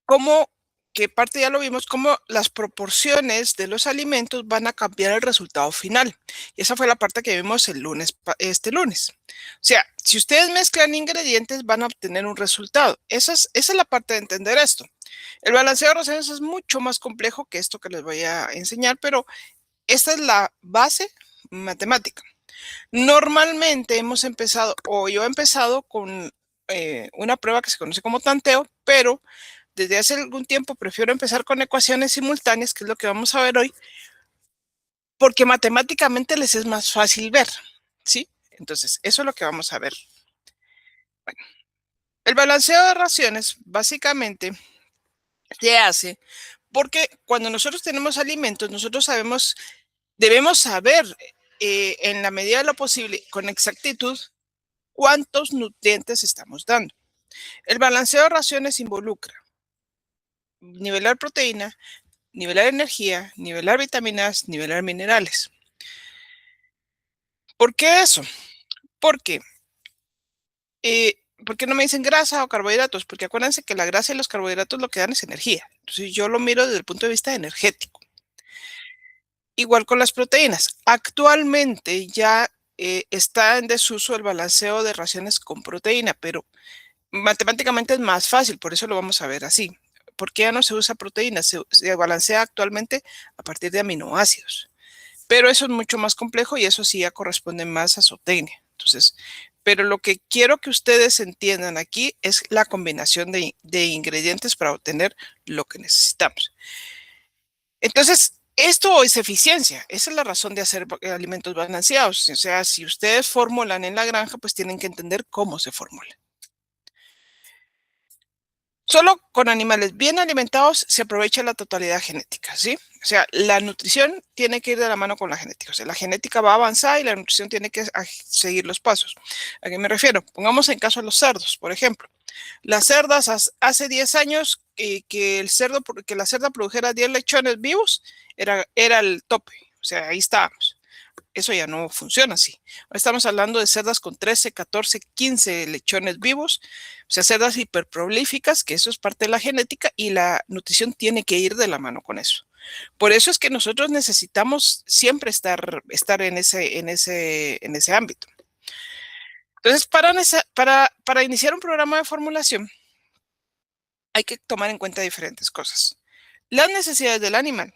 cómo, que parte ya lo vimos, cómo las proporciones de los alimentos van a cambiar el resultado final. Y esa fue la parte que vimos el lunes, este lunes. O sea, si ustedes mezclan ingredientes, van a obtener un resultado. Esa es la parte de entender esto. El balanceo de raciones es mucho más complejo que esto que les voy a enseñar, pero esta es la base matemática. Normalmente hemos empezado, o yo he empezado con una prueba que se conoce como tanteo, pero desde hace algún tiempo prefiero empezar con ecuaciones simultáneas, que es lo que vamos a ver hoy, porque matemáticamente les es más fácil ver, ¿sí? Entonces, eso es lo que vamos a ver. Bueno, el balanceo de raciones básicamente se hace porque cuando nosotros tenemos alimentos, nosotros debemos saber en la medida de lo posible, con exactitud, cuántos nutrientes estamos dando. El balanceo de raciones involucra nivelar proteína, nivelar energía, nivelar vitaminas, nivelar minerales. ¿Por qué eso? Porque, ¿por qué no me dicen grasa o carbohidratos? Porque acuérdense que la grasa y los carbohidratos lo que dan es energía. Entonces yo lo miro desde el punto de vista energético. Igual con las proteínas. Actualmente ya está en desuso el balanceo de raciones con proteína, pero matemáticamente es más fácil, por eso lo vamos a ver así. ¿Por qué ya no se usa proteína? Se balancea actualmente a partir de aminoácidos. Pero eso es mucho más complejo y eso sí ya corresponde más a zootecnia. Entonces, pero lo que quiero que ustedes entiendan aquí es la combinación de ingredientes para obtener lo que necesitamos. Entonces, esto es eficiencia. Esa es la razón de hacer alimentos balanceados. O sea, si ustedes formulan en la granja, pues tienen que entender cómo se formula. Solo con animales bien alimentados se aprovecha la totalidad genética, ¿sí? O sea, la nutrición tiene que ir de la mano con la genética. O sea, la genética va a avanzar y la nutrición tiene que seguir los pasos. ¿A qué me refiero? Pongamos en caso a los cerdos, por ejemplo. Las cerdas hace 10 años que la cerda produjera 10 lechones vivos era el tope. O sea, ahí estábamos. Eso ya no funciona así. Estamos hablando de cerdas con 13, 14, 15 lechones vivos, o sea, cerdas hiperprolíficas, que eso es parte de la genética y la nutrición tiene que ir de la mano con eso. Por eso es que nosotros necesitamos siempre estar en ese ámbito. Entonces, para iniciar un programa de formulación, hay que tomar en cuenta diferentes cosas. Las necesidades del animal,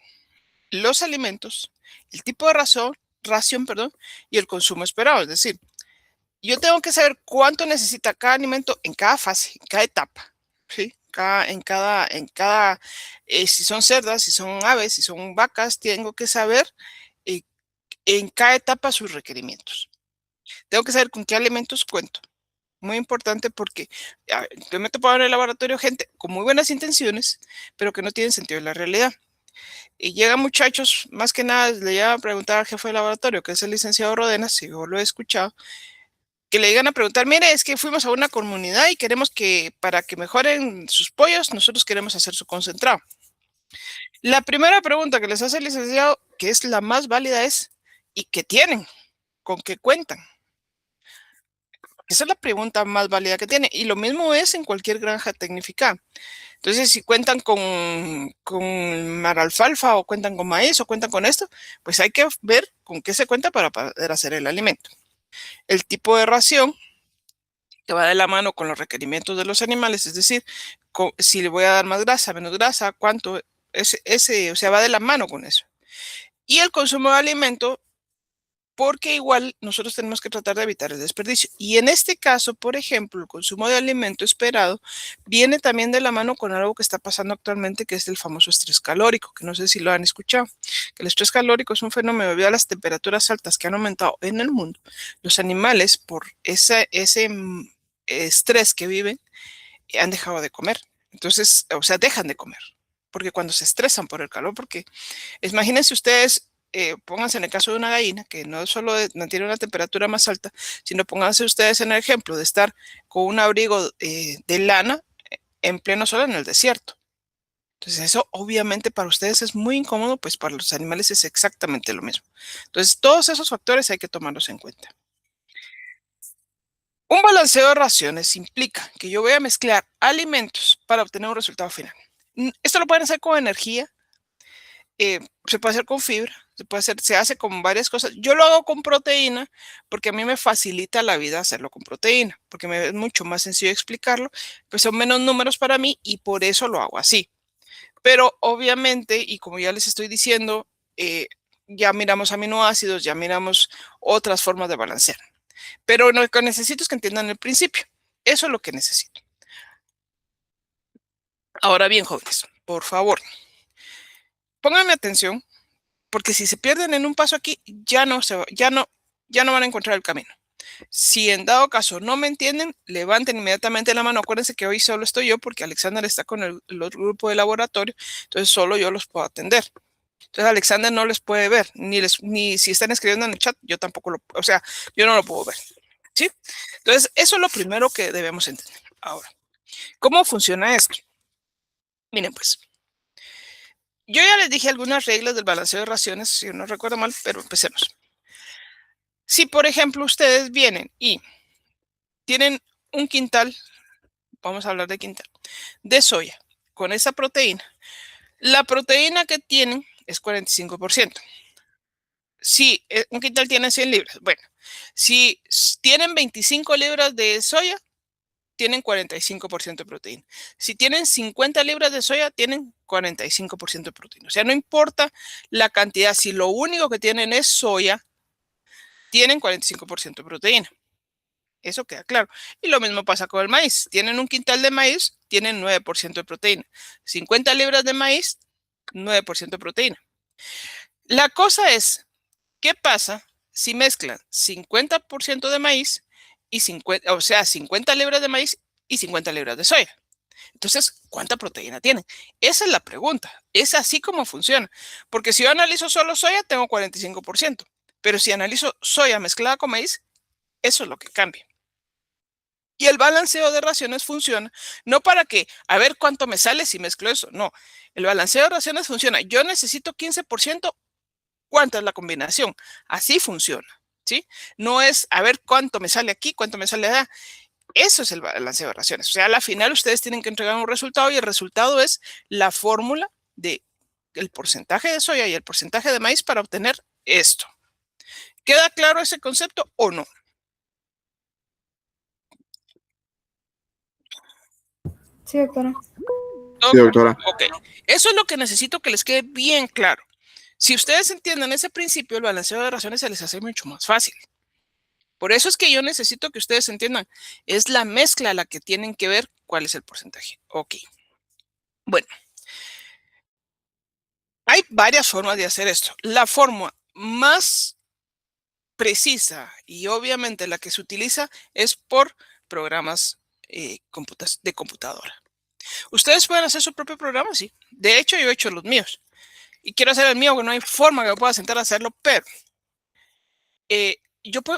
los alimentos, el tipo de ración, perdón, y el consumo esperado. Es decir, yo tengo que saber cuánto necesita cada alimento en cada fase, en cada etapa, ¿sí? Si son cerdas, si son aves, si son vacas, tengo que saber eh, en cada etapa sus requerimientos. Tengo que saber con qué alimentos cuento. Muy importante porque yo me topo en el laboratorio gente con muy buenas intenciones, pero que no tienen sentido de la realidad. Y llegan muchachos, más que nada, le llegan a preguntar al jefe de laboratorio, que es el licenciado Rodenas, si yo lo he escuchado, que le llegan a preguntar, mire, es que fuimos a una comunidad y queremos que para que mejoren sus pollos, nosotros queremos hacer su concentrado. La primera pregunta que les hace el licenciado, que es la más válida, es, ¿y qué tienen? ¿Con qué cuentan? Esa es la pregunta más válida que tiene. Y lo mismo es en cualquier granja tecnificada. Entonces, si cuentan con maralfalfa o cuentan con maíz o cuentan con esto, pues hay que ver con qué se cuenta para poder hacer el alimento. El tipo de ración que va de la mano con los requerimientos de los animales, es decir, si le voy a dar más grasa, menos grasa, cuánto, o sea, va de la mano con eso. Y el consumo de alimento, porque igual nosotros tenemos que tratar de evitar el desperdicio. Y en este caso, por ejemplo, el consumo de alimento esperado viene también de la mano con algo que está pasando actualmente, que es el famoso estrés calórico, que no sé si lo han escuchado. Que el estrés calórico es un fenómeno debido a las temperaturas altas que han aumentado en el mundo. Los animales, por ese estrés que viven, han dejado de comer. Entonces, o sea, dejan de comer. Porque cuando se estresan por el calor, porque imagínense ustedes, pónganse en el caso de una gallina, que no solo no tiene una temperatura más alta, sino pónganse ustedes en el ejemplo de estar con un abrigo de lana en pleno sol en el desierto. Entonces eso obviamente para ustedes es muy incómodo, pues para los animales es exactamente lo mismo. Entonces todos esos factores hay que tomarlos en cuenta. Un balanceo de raciones implica que yo voy a mezclar alimentos para obtener un resultado final. Esto lo pueden hacer con energía, se puede hacer con fibra, se hace con varias cosas. Yo lo hago con proteína porque a mí me facilita la vida hacerlo con proteína, porque me es mucho más sencillo explicarlo, pues son menos números para mí y por eso lo hago así. Pero obviamente, y como ya les estoy diciendo, ya miramos aminoácidos, ya miramos otras formas de balancear. Pero lo que necesito es que entiendan el principio. Eso es lo que necesito. Ahora bien, jóvenes, por favor, pónganme atención, porque si se pierden en un paso aquí, ya no van a encontrar el camino. Si en dado caso no me entienden, levanten inmediatamente la mano. Acuérdense que hoy solo estoy yo porque Alexander está con el otro grupo de laboratorio, entonces solo yo los puedo atender. Entonces Alexander no les puede ver, ni si están escribiendo en el chat, yo tampoco o sea, yo no lo puedo ver. ¿Sí? Entonces, eso es lo primero que debemos entender. Ahora, ¿cómo funciona esto? Miren, pues, yo ya les dije algunas reglas del balanceo de raciones, si no recuerdo mal, pero empecemos. Si, por ejemplo, ustedes vienen y tienen un quintal, vamos a hablar de quintal, de soya con esa proteína, la proteína que tienen es 45%. Si un quintal tiene 100 libras, bueno, si tienen 25 libras de soya, tienen 45% de proteína. Si tienen 50 libras de soya, tienen 45% de proteína. O sea, no importa la cantidad, si lo único que tienen es soya, tienen 45% de proteína. Eso queda claro. Y lo mismo pasa con el maíz. Tienen un quintal de maíz, tienen 9% de proteína. 50 libras de maíz, 9% de proteína. La cosa es, ¿qué pasa si mezclan 50% de maíz y 50, o sea, 50 libras de maíz y 50 libras de soya? Entonces, ¿cuánta proteína tienen? Esa es la pregunta. Es así como funciona. Porque si yo analizo solo soya, tengo 45%. Pero si analizo soya mezclada con maíz, eso es lo que cambia. Y el balanceo de raciones funciona, no para que, a ver cuánto me sale si mezclo eso, no. El balanceo de raciones funciona. Yo necesito 15%, ¿cuánta es la combinación? Así funciona, ¿sí? No es, a ver cuánto me sale aquí, cuánto me sale allá. Eso es el balanceo de raciones. O sea, a la final ustedes tienen que entregar un resultado y el resultado es la fórmula del porcentaje de soya y el porcentaje de maíz para obtener esto. ¿Queda claro ese concepto o no? Sí, doctora. Sí, doctora. Ok. Eso es lo que necesito que les quede bien claro. Si ustedes entienden ese principio, el balanceo de raciones se les hace mucho más fácil. Por eso es que yo necesito que ustedes entiendan. Es la mezcla la que tienen que ver cuál es el porcentaje. Ok. Bueno. Hay varias formas de hacer esto. La forma más precisa y obviamente la que se utiliza es por programas de computadora. Ustedes pueden hacer su propio programa, sí. De hecho, yo he hecho los míos. Y quiero hacer el mío, que no hay forma que me pueda sentar a hacerlo, pero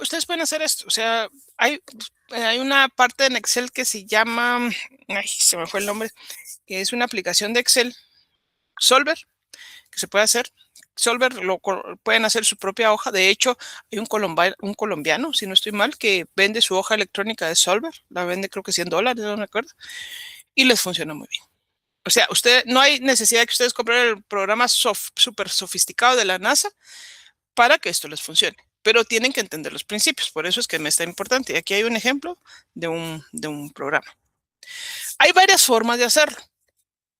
ustedes pueden hacer esto. O sea, hay una parte en Excel que se llama, ay, se me fue el nombre, que es una aplicación de Excel, Solver, que se puede hacer. Solver pueden hacer su propia hoja. De hecho, hay un colombiano, si no estoy mal, que vende su hoja electrónica de Solver. La vende creo que $100, no me acuerdo. Y les funciona muy bien. O sea, no hay necesidad de que ustedes compren el programa súper sofisticado de la NASA para que esto les funcione. Pero tienen que entender los principios. Por eso es que me está importante. Y aquí hay un ejemplo de un programa. Hay varias formas de hacerlo.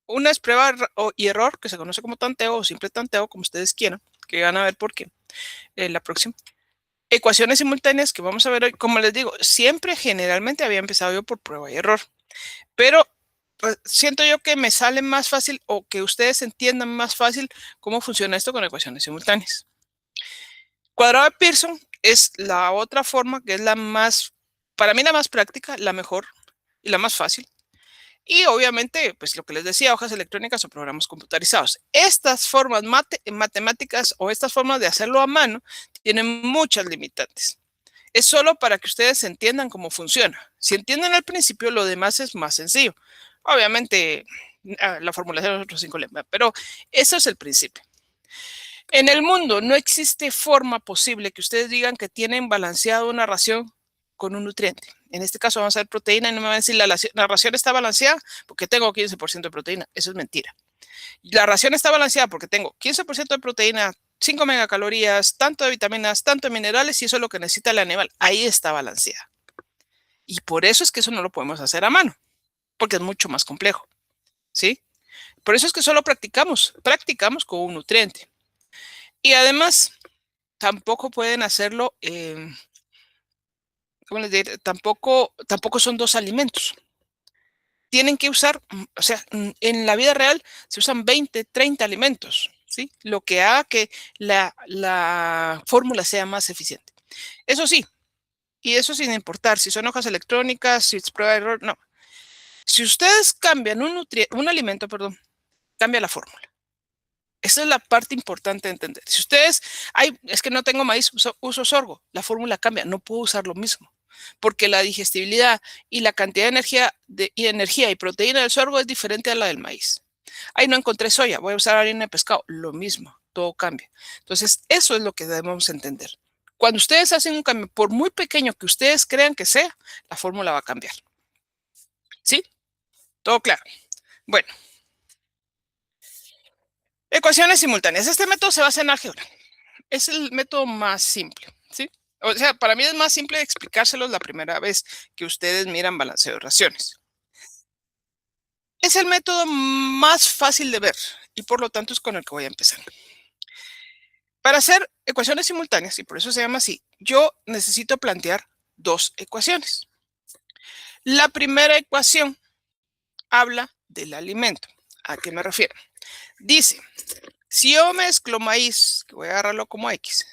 Una es prueba y error, que se conoce como tanteo o simple tanteo, como ustedes quieran, que van a ver por qué la próxima. Ecuaciones simultáneas, que vamos a ver hoy. Como les digo, siempre generalmente había empezado yo por prueba y error, pero pues, siento yo que me sale más fácil o que ustedes entiendan más fácil cómo funciona esto con ecuaciones simultáneas. Cuadrado de Pearson es la otra forma que es la más, para mí la más práctica, la mejor y la más fácil. Y obviamente, pues lo que les decía, hojas electrónicas o programas computarizados. Estas formas matemáticas o estas formas de hacerlo a mano tienen muchas limitantes. Es solo para que ustedes entiendan cómo funciona. Si entienden al principio, lo demás es más sencillo. Obviamente, la formulación de los otros 5 lemas, pero eso es el principio. En el mundo no existe forma posible que ustedes digan que tienen balanceado una ración con un nutriente. En este caso vamos a ver proteína y no me van a decir la ración está balanceada porque tengo 15% de proteína. Eso es mentira. La ración está balanceada porque tengo 15% de proteína, 5 megacalorías, tanto de vitaminas, tanto de minerales y eso es lo que necesita el animal. Ahí está balanceada. Y por eso es que eso no lo podemos hacer a mano, porque es mucho más complejo, ¿sí? Por eso es que solo practicamos con un nutriente. Y además, tampoco pueden hacerlo, ¿cómo les diré? Tampoco son dos alimentos. Tienen que usar, o sea, en la vida real se usan 20, 30 alimentos, ¿sí? Lo que haga que la fórmula sea más eficiente. Eso sí, y eso sin importar si son hojas electrónicas, si es prueba de error, no. Si ustedes cambian un alimento, perdón, cambia la fórmula. Esa es la parte importante de entender. Si ustedes, es que no tengo maíz, uso sorgo, la fórmula cambia, no puedo usar lo mismo, porque la digestibilidad y la cantidad de energía y proteína del sorgo es diferente a la del maíz. Ahí no encontré soya, voy a usar harina de pescado, lo mismo, todo cambia. Entonces, eso es lo que debemos entender. Cuando ustedes hacen un cambio, por muy pequeño que ustedes crean que sea, la fórmula va a cambiar. ¿Sí? Todo claro. Bueno, ecuaciones simultáneas. Este método se basa en álgebra. Es el método más simple, ¿sí? O sea, para mí es más simple explicárselos la primera vez que ustedes miran balanceo de raciones. Es el método más fácil de ver y por lo tanto es con el que voy a empezar. Para hacer ecuaciones simultáneas, y por eso se llama así, yo necesito plantear dos ecuaciones. La primera ecuación habla del alimento. ¿A qué me refiero? Dice, si yo mezclo maíz, que voy a agarrarlo como X,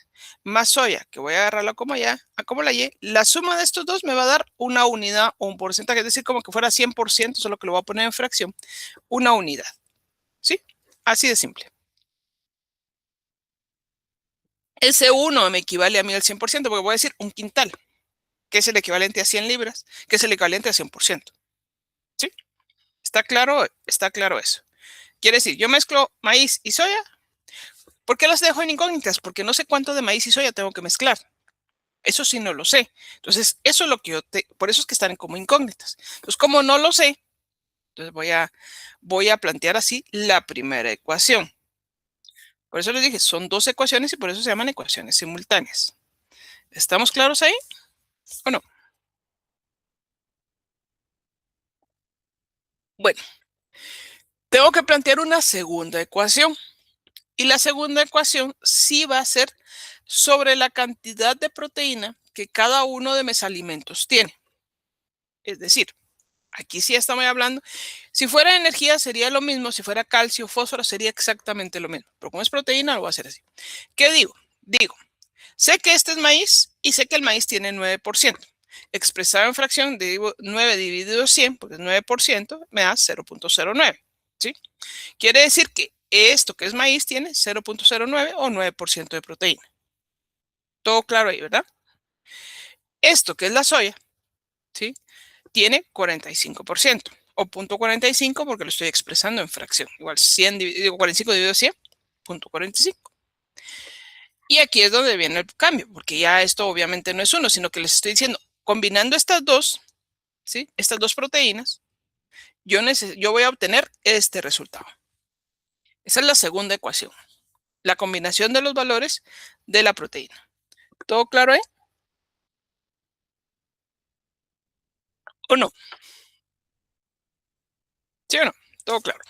más soya, que voy a agarrarlo como Y, como la Y, la suma de estos dos me va a dar una unidad o un porcentaje, es decir, como que fuera 100%, solo que lo voy a poner en fracción, una unidad. ¿Sí? Así de simple. Ese 1 me equivale a mí al 100%, porque voy a decir un quintal, que es el equivalente a 100 libras, que es el equivalente a 100%. ¿Sí? ¿Está claro? Está claro eso. Quiere decir, yo mezclo maíz y soya. ¿Por qué las dejo en incógnitas? Porque no sé cuánto de maíz y soya tengo que mezclar. Eso sí no lo sé. Entonces, eso es lo que por eso es que están como incógnitas. Entonces, como no lo sé, entonces voy a plantear así la primera ecuación. Por eso les dije, son dos ecuaciones y por eso se llaman ecuaciones simultáneas. ¿Estamos claros ahí o no? Bueno, tengo que plantear una segunda ecuación. Y la segunda ecuación sí va a ser sobre la cantidad de proteína que cada uno de mis alimentos tiene. Es decir, aquí sí estamos hablando, si fuera energía sería lo mismo, si fuera calcio, fósforo sería exactamente lo mismo, pero como es proteína lo voy a hacer así. ¿Qué digo? Digo, sé que este es maíz y sé que el maíz tiene 9%. Expresado en fracción, digo 9 dividido 100, porque es 9%, me da 0.09. ¿Sí? Quiere decir que esto que es maíz tiene 0.09 o 9% de proteína. Todo claro ahí, ¿verdad? Esto que es la soya, ¿sí? Tiene 45% o 0.45 porque lo estoy expresando en fracción. Igual 45 dividido 100, 0.45. Y aquí es donde viene el cambio, porque ya esto obviamente no es uno, sino que les estoy diciendo, combinando estas dos, ¿sí? Estas dos proteínas, yo voy a obtener este resultado. Esa es la segunda ecuación, la combinación de los valores de la proteína. ¿Todo claro ahí? ¿O no? ¿Sí o no? Todo claro.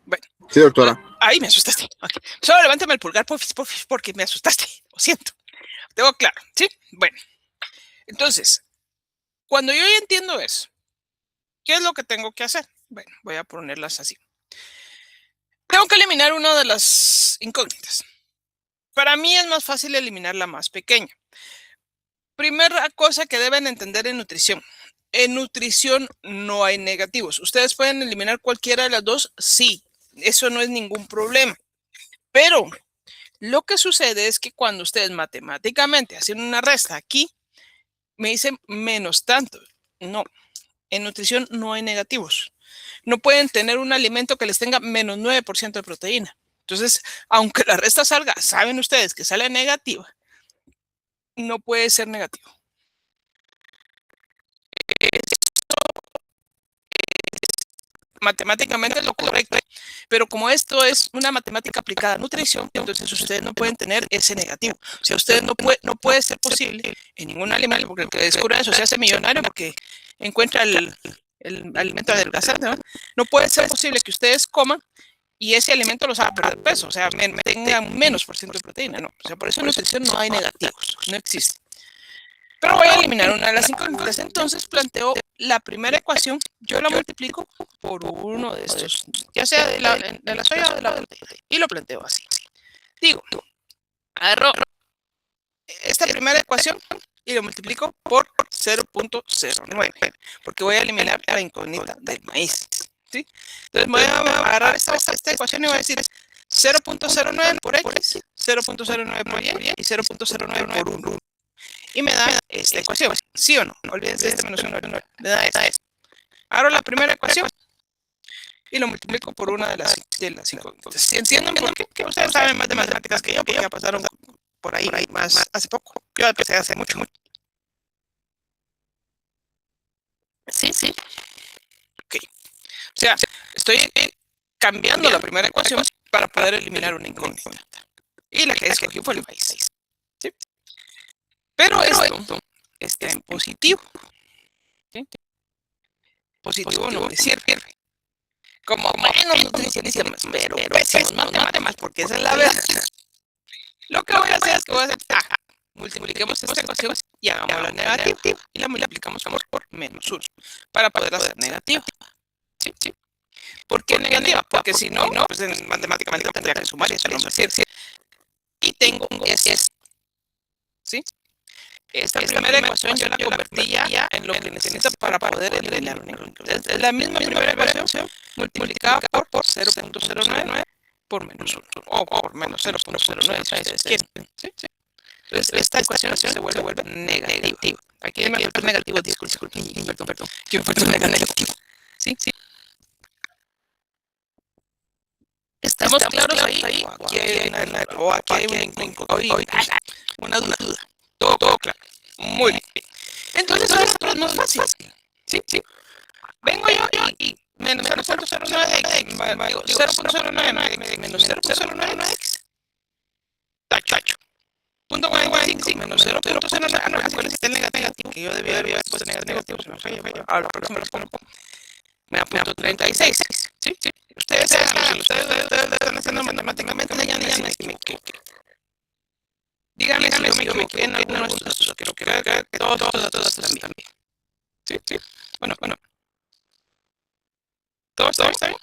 Bueno, Sí, doctora. ahí me asustaste. Okay. Solo levántame el pulgar, porfis, porque me asustaste. Lo siento. Tengo claro, ¿sí? Bueno, entonces, cuando yo ya entiendo eso, ¿qué es lo que tengo que hacer? Bueno, voy a ponerlas así. Tengo que eliminar una de las incógnitas. Para mí es más fácil eliminar la más pequeña. Primera cosa que deben entender en nutrición. En nutrición no hay negativos. ¿Ustedes pueden eliminar cualquiera de las dos? Sí, eso no es ningún problema. Pero lo que sucede es que cuando ustedes matemáticamente hacen una resta aquí, me dicen menos tanto. No, en nutrición no hay negativos. No pueden tener un alimento que les tenga menos 9% de proteína. Entonces, aunque la resta salga, saben ustedes que sale negativa, no puede ser negativo. matemáticamente es lo correcto, pero como esto es una matemática aplicada a nutrición, entonces ustedes no pueden tener ese negativo. O sea, ustedes no puede ser posible en ningún alimento, porque el que descubre eso se hace millonario porque encuentra el alimento adelgazante, ¿no? No puede ser posible que ustedes coman y ese alimento los haga perder peso, o sea, tengan menos por ciento de proteína, no. O sea, por eso en nutrición no hay negativos, no existe. Pero voy a eliminar una de las incógnitas. Entonces planteo la primera ecuación, yo la multiplico por uno de estos, ya sea de la soya o de la proteína, y lo planteo así. Digo, agarro esta primera ecuación y lo multiplico por 0.09, porque voy a eliminar la incógnita del maíz. ¿Sí? Entonces voy a agarrar esta ecuación y voy a decir 0.09 por X, 0.09 por Y y 0.09 por 1. Y me da esta ecuación, ¿sí o no? Olvídense de este menos 1, me da esta. Agarro la primera ecuación y lo multiplico por una de las incógnitas. Si entienden por qué, que ustedes saben más de matemáticas que yo, porque ya pasaron por ahí más hace poco. Yo empecé hace mucho. Sí. Ok. O sea, estoy cambiando la primera ecuación para poder eliminar una incógnita. Y la que escogí fue el maíz. ¿Sí? Pero esto está en positivo. ¿Sí? Positivo no me sirve. Como menos nutricionistas, pero pésimos matemáticas, porque esa es la verdad. Lo que voy a hacer es que voy a hacer, multipliquemos esta ecuación y hagámosla negativa y la multiplicamos por menos 1 para poder hacer negativa. ¿Sí? ¿Por qué negativa? Porque si no, pues matemáticamente tendría que sumar y eso no me sirve. Y tengo esto. ¿Sí? Esta primera ecuación yo la convertí ya en lo que necesito para poder eliminar una incógnita. Es la misma primera ecuación multiplicada por 0.09 por menos 1 o por menos 0.09 si ustedes quieren. ¿Sí? Entonces esta ecuación se vuelve negativa. Aquí me faltó negativo, disculpen, perdón. Aquí me faltó negativo. ¿Sí? ¿Estamos claros ahí? O aquí hay una duda. Todo claro. Muy bien. Entonces ahora es más fácil. ¿Sí? Vengo yo y menos 0.09x, 0.09 menos 0.09x, tacho. Punto 45 menos 0.09, acuérdense que el negativo, que yo debía haber puesto negativo, se me fue. Ahora, por ejemplo, me da punto 36. ¿Sí? Ustedes están haciendo matemáticamente, ya no es que me equivoqué. Díganme si yo me equivoqué en alguno de estos datos, creo que todos los datos están bien. ¿Sí? Bueno. ¿Todo está bien?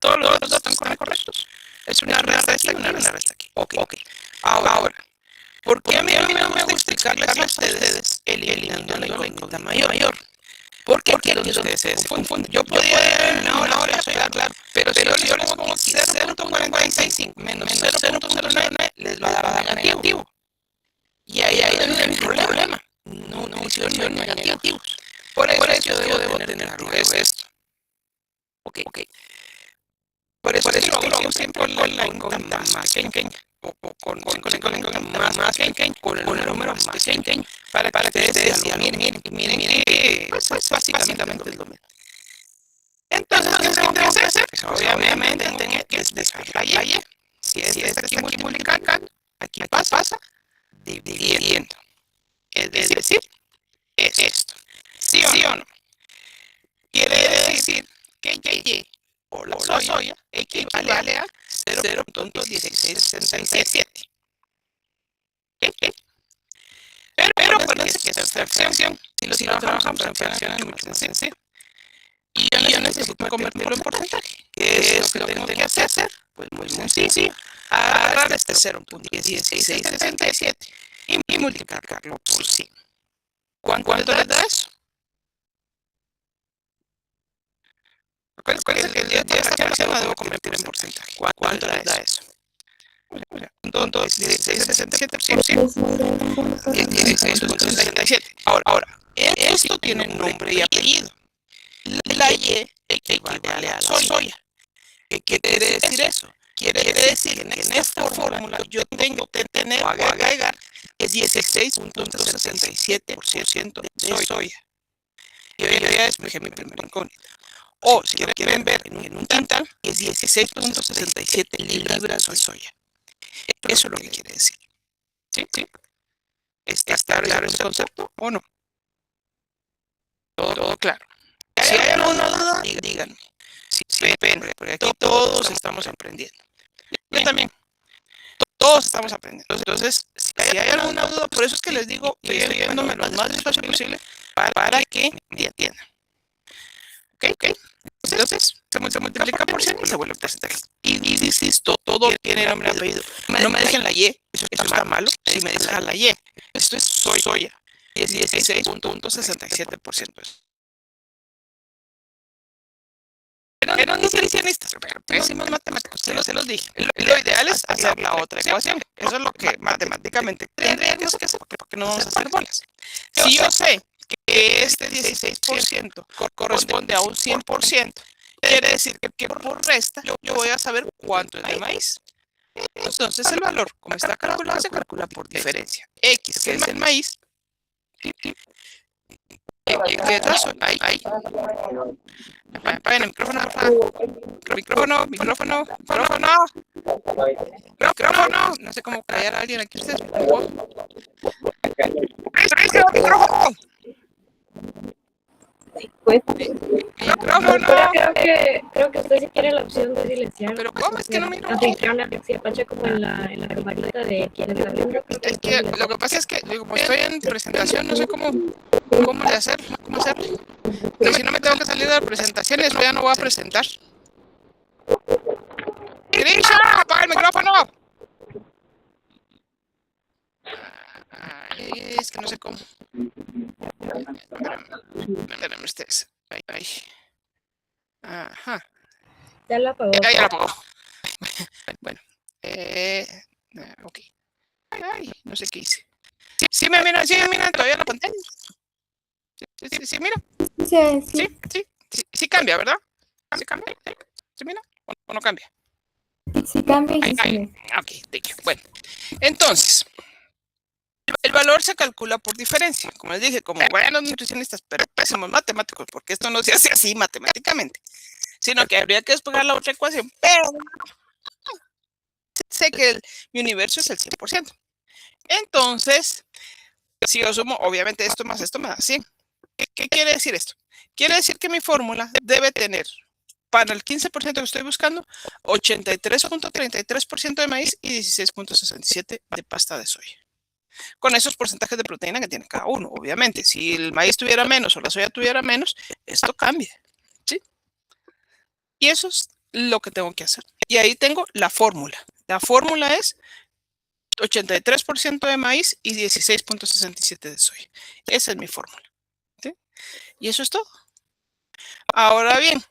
Todos los datos están correctos. Es una resta aquí y una resta aquí. Ok. Ahora, ¿por qué a mí no me gusta explicarles a ustedes eliminando la incógnita mayor? Porque aquí es donde ustedes se confunden. Yo podría eliminar ahora eso, claro. Pero si yo les pongo 0.45 menos 0.09, les va a dar negativo. Y ahí es donde hay un problema. No hay negativos. Por eso yo debo tener claro esto. Ok. Por eso lo hago siempre con la incógnita más pequeña. O con la incógnita más pequeña, con el número más pequeño. Para que ustedes digan, miren que pues básicamente es lo mismo. Entonces, ¿qué tengo que hacer? Pues obviamente tengo que despejar la Y. Si es aquí multiplicando, aquí pasa dividiendo. Es decir, es esto. ¿Sí o no? Quiere decir que Y o la soya equivale a 0.1667. Pero acuérdense que es fracción. Si lo trabajamos en fracciones es más sencillo. Y yo necesito convertirlo en porcentaje. ¿Qué es lo que tengo que hacer? Pues muy sencillo. Agarrar este 0.1667 y multiplicarlo por 100. ¿Cuánto les da eso? Acuérdense que yo esta fracción la debo convertir en porcentaje. ¿Cuánto les da eso? Entonces, 1667 por 100. 16.67. Ahora, esto tiene nombre y apellido. La Y equivale a la soya. ¿Qué quiere decir eso? Quiere decir que en esta fórmula yo tengo que tener o agregar el 16.67% de soya. Yo ya despejé mi primer incógnito. O si lo quieren ver en un quintal, es 16.67 libras de soya. Eso es lo que quiere decir. ¿Sí? ¿Sí? ¿Está claro ese concepto o no? Todo claro. Si hay alguna duda, díganme. Sí, depende, porque aquí todos estamos aprendiendo. Yo también. Todos estamos aprendiendo. Entonces, si hay alguna duda, por eso es que les digo, estoy yéndome lo más despacio posible para que entiendan. ¿Ok? Entonces, se multiplica por 100 y se vuelve porcentaje. Y insisto, todo tiene nombre y apellido. No me dejen la Y, eso está malo. Si me dejan la Y, esto es soya. 16.67%. Pero nutricionistas, pero pésimos matemáticos, se los dije. Lo ideal es hacer la otra ecuación. Eso es lo que matemáticamente tendríamos que hacer, porque no vamos a hacer bolas. Si yo sé que este 16% corresponde a un 100%, quiere decir que por resta yo voy a saber cuánto es de maíz. Entonces el valor, como está calculado, se calcula por diferencia. X, que es el maíz, ¿qué es la soya? Ahí. Apaguen el micrófono, por favor. Micrófono. No sé cómo callar a alguien aquí. Ustedes. Micrófono. Pues, Micrófono. creo que usted sí quiere la opción de silenciar. Pero ¿cómo es que no miro? Anfitriona Alexia Pacha como en la camarita de quien está hablando. Es que lo que pasa es que como estoy en presentación, no sé cómo le hacer, cómo hacerlo. Pero si no me tengo que salir de la presentación, eso ya no voy a presentar. ¡Grisha! ¡Apaga el micrófono! Ay, es que no sé cómo. Espérenme ustedes. Ahí. Ajá. Ya la apagó. Ya la apagó. Bueno. Ok. Ay, no sé qué hice. Sí me miran todavía la pantalla. Sí, mira. Sí cambia, ¿verdad? ¿Sí cambia? ¿Sí mira? ¿O no cambia? Sí cambia y Ok, thank you. Bueno, entonces, el valor se calcula por diferencia. Como les dije, como buenos nutricionistas, pero pésimos matemáticos, porque esto no se hace así matemáticamente, sino que habría que despegar la otra ecuación, pero sé que mi universo es el 100%. Entonces, si yo sumo, obviamente esto más esto me da 100. ¿Qué quiere decir esto? Quiere decir que mi fórmula debe tener, para el 15% que estoy buscando, 83.33% de maíz y 16.67% de pasta de soya. Con esos porcentajes de proteína que tiene cada uno, obviamente. Si el maíz tuviera menos o la soya tuviera menos, esto cambia, ¿sí? Y eso es lo que tengo que hacer. Y ahí tengo la fórmula. La fórmula es 83% de maíz y 16.67% de soya. Esa es mi fórmula, ¿sí? Y eso es todo. Ahora bien,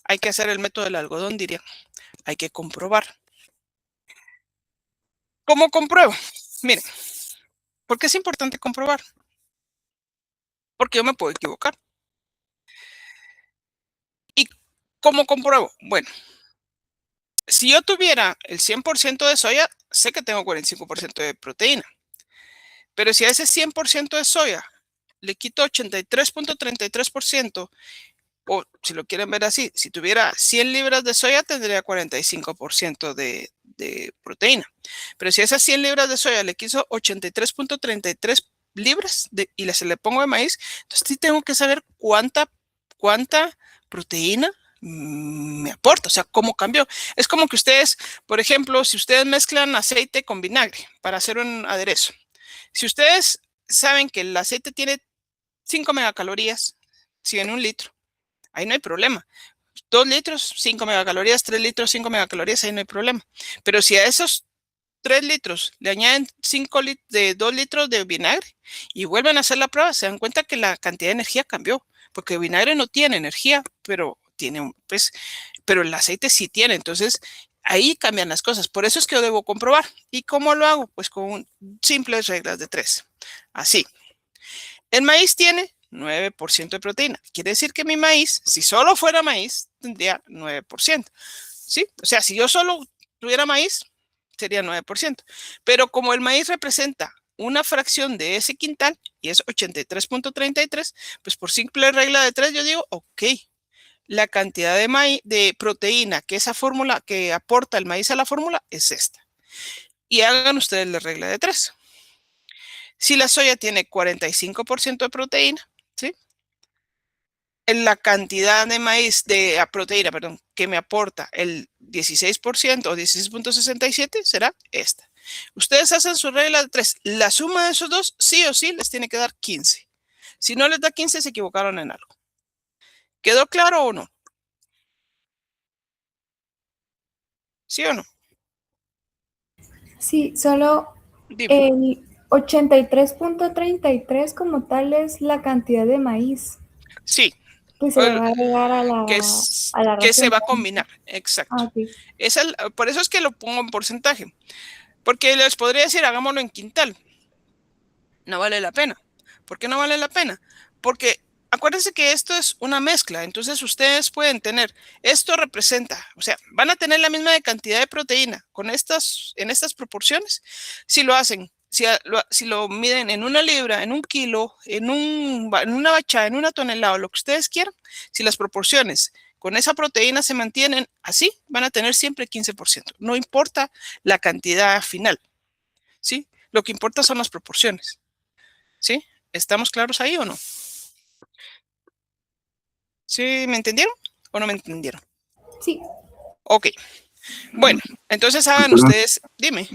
hay que hacer el método del algodón, diría. Hay que comprobar. ¿Cómo compruebo? Miren, ¿por qué es importante comprobar? Porque yo me puedo equivocar. ¿Y cómo compruebo? Bueno, si yo tuviera el 100% de soya, sé que tengo 45% de proteína. Pero si a ese 100% de soya le quito 83.33%, o si lo quieren ver así, si tuviera 100 libras de soya, tendría 45% de proteína. Pero si a esas 100 libras de soya le quiso 83.33 libras y se le pongo de maíz, entonces sí tengo que saber cuánta proteína me aporta, o sea, cómo cambió. Es como que ustedes, por ejemplo, si ustedes mezclan aceite con vinagre para hacer un aderezo, si ustedes saben que el aceite tiene 5 megacalorías, si en un litro, ahí no hay problema. 2 litros, 5 megacalorías, 3 litros, 5 megacalorías, ahí no hay problema. Pero si a esos 3 litros le añaden 2 litros de vinagre y vuelven a hacer la prueba, se dan cuenta que la cantidad de energía cambió, porque el vinagre no tiene energía, pero pero el aceite sí tiene. Entonces, ahí cambian las cosas. Por eso es que yo debo comprobar. ¿Y cómo lo hago? Pues con simples reglas de 3. Así. El maíz tiene 9% de proteína. Quiere decir que mi maíz, si solo fuera maíz, tendría 9%. ¿Sí? O sea, si yo solo tuviera maíz, sería 9%. Pero como el maíz representa una fracción de ese quintal y es 83.33, pues por simple regla de 3 yo digo, ok, la cantidad de, de proteína que esa fórmula, que aporta el maíz a la fórmula, es esta. Y hagan ustedes la regla de 3. Si la soya tiene 45% de proteína, ¿sí? En la cantidad de maíz, de proteína, perdón, que me aporta el 16% o 16,67 será esta. Ustedes hacen su regla de 3. La suma de esos dos, sí o sí, les tiene que dar 15. Si no les da 15, se equivocaron en algo. ¿Quedó claro o no? ¿Sí o no? Sí, solo Dime. el 83,33 como tal es la cantidad de maíz Sí, que se le va a agregar a la que se ración. va a combinar. Exacto. Ah, ok. Por eso es que lo pongo en porcentaje. Porque les podría decir, hagámoslo en quintal. No vale la pena. ¿Por qué no vale la pena? Porque acuérdense que esto es una mezcla, entonces ustedes pueden tener, esto representa, o sea, van a tener la misma cantidad de proteína con en estas proporciones, si lo hacen, si lo miden en 1 libra, en 1 kilo, en una bacha, en 1 tonelada, lo que ustedes quieran, si las proporciones con esa proteína se mantienen así, van a tener siempre 15%. No importa la cantidad final, ¿sí? Lo que importa son las proporciones. ¿Sí? ¿Estamos claros ahí o no? ¿Sí me entendieron o no me entendieron? Sí, Ok. Bueno, entonces hagan Doctora, ustedes, dime.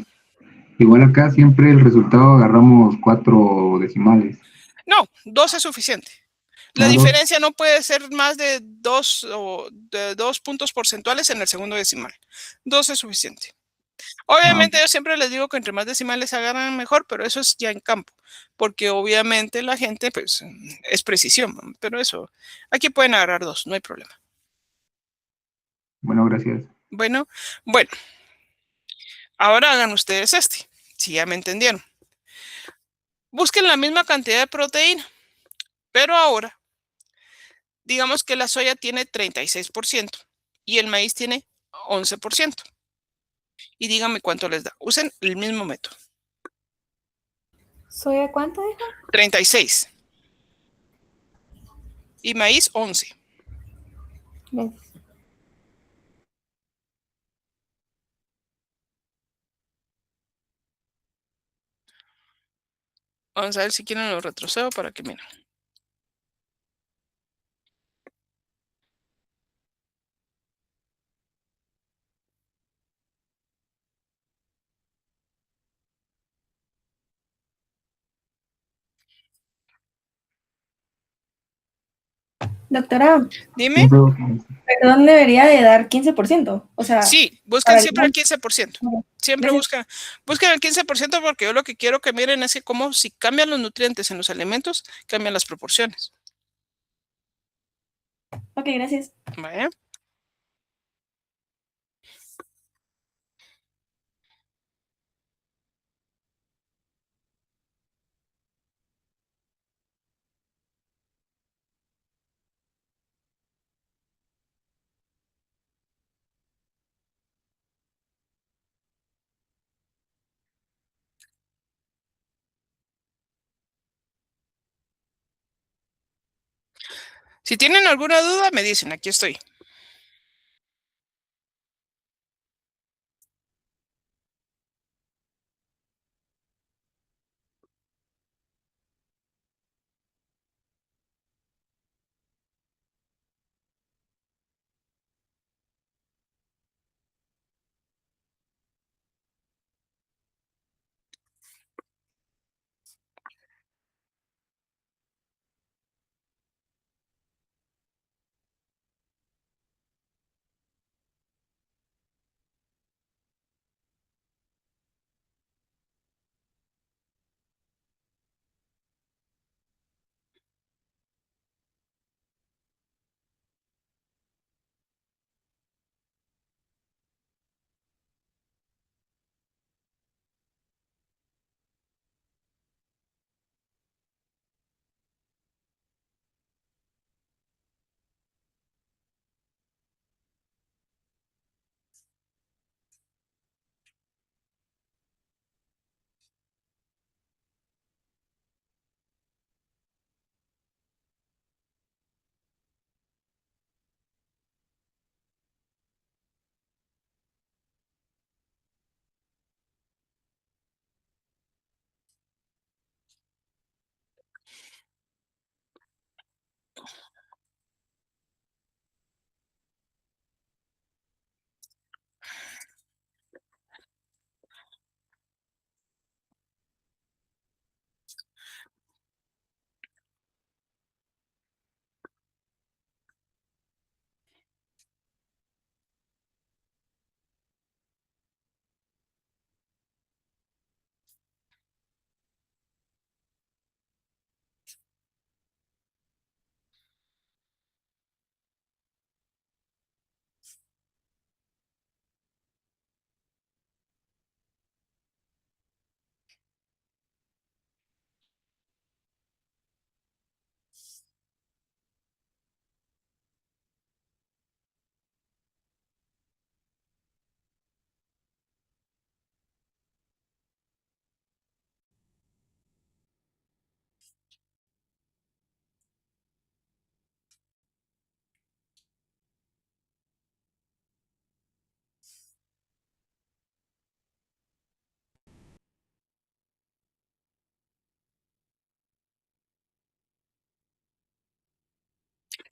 igual acá siempre el resultado agarramos 4 decimales. No, 2 es suficiente. La Ah, dos. diferencia no puede ser más de 2 o de 2 puntos porcentuales en el segundo decimal. 2 es suficiente. Ah, Obviamente yo siempre les digo que entre más decimales agarran mejor, pero eso es ya en campo, porque obviamente la gente pues es precisión, pero eso, aquí pueden agarrar 2, no hay problema. bueno, gracias. Bueno, bueno, ahora hagan ustedes este, si ya me entendieron. Busquen la misma cantidad de proteína, pero ahora, digamos que la soya tiene 36% y el maíz tiene 11%. Y díganme cuánto les da. Usen el mismo método. ¿soya cuánto dijo? 36 y maíz 11. Gracias. Vamos a ver si quieren lo retrocedo para que miren. Doctora, Dime. Sí, perdón, debería de dar 15%. O sea, Sí, busquen para el siempre el 15%. Siempre Gracias. busquen el 15% porque yo lo que quiero que miren es que como si cambian los nutrientes en los alimentos, cambian las proporciones. Ok, gracias. ¿Vale? Si tienen alguna duda, me dicen, aquí estoy.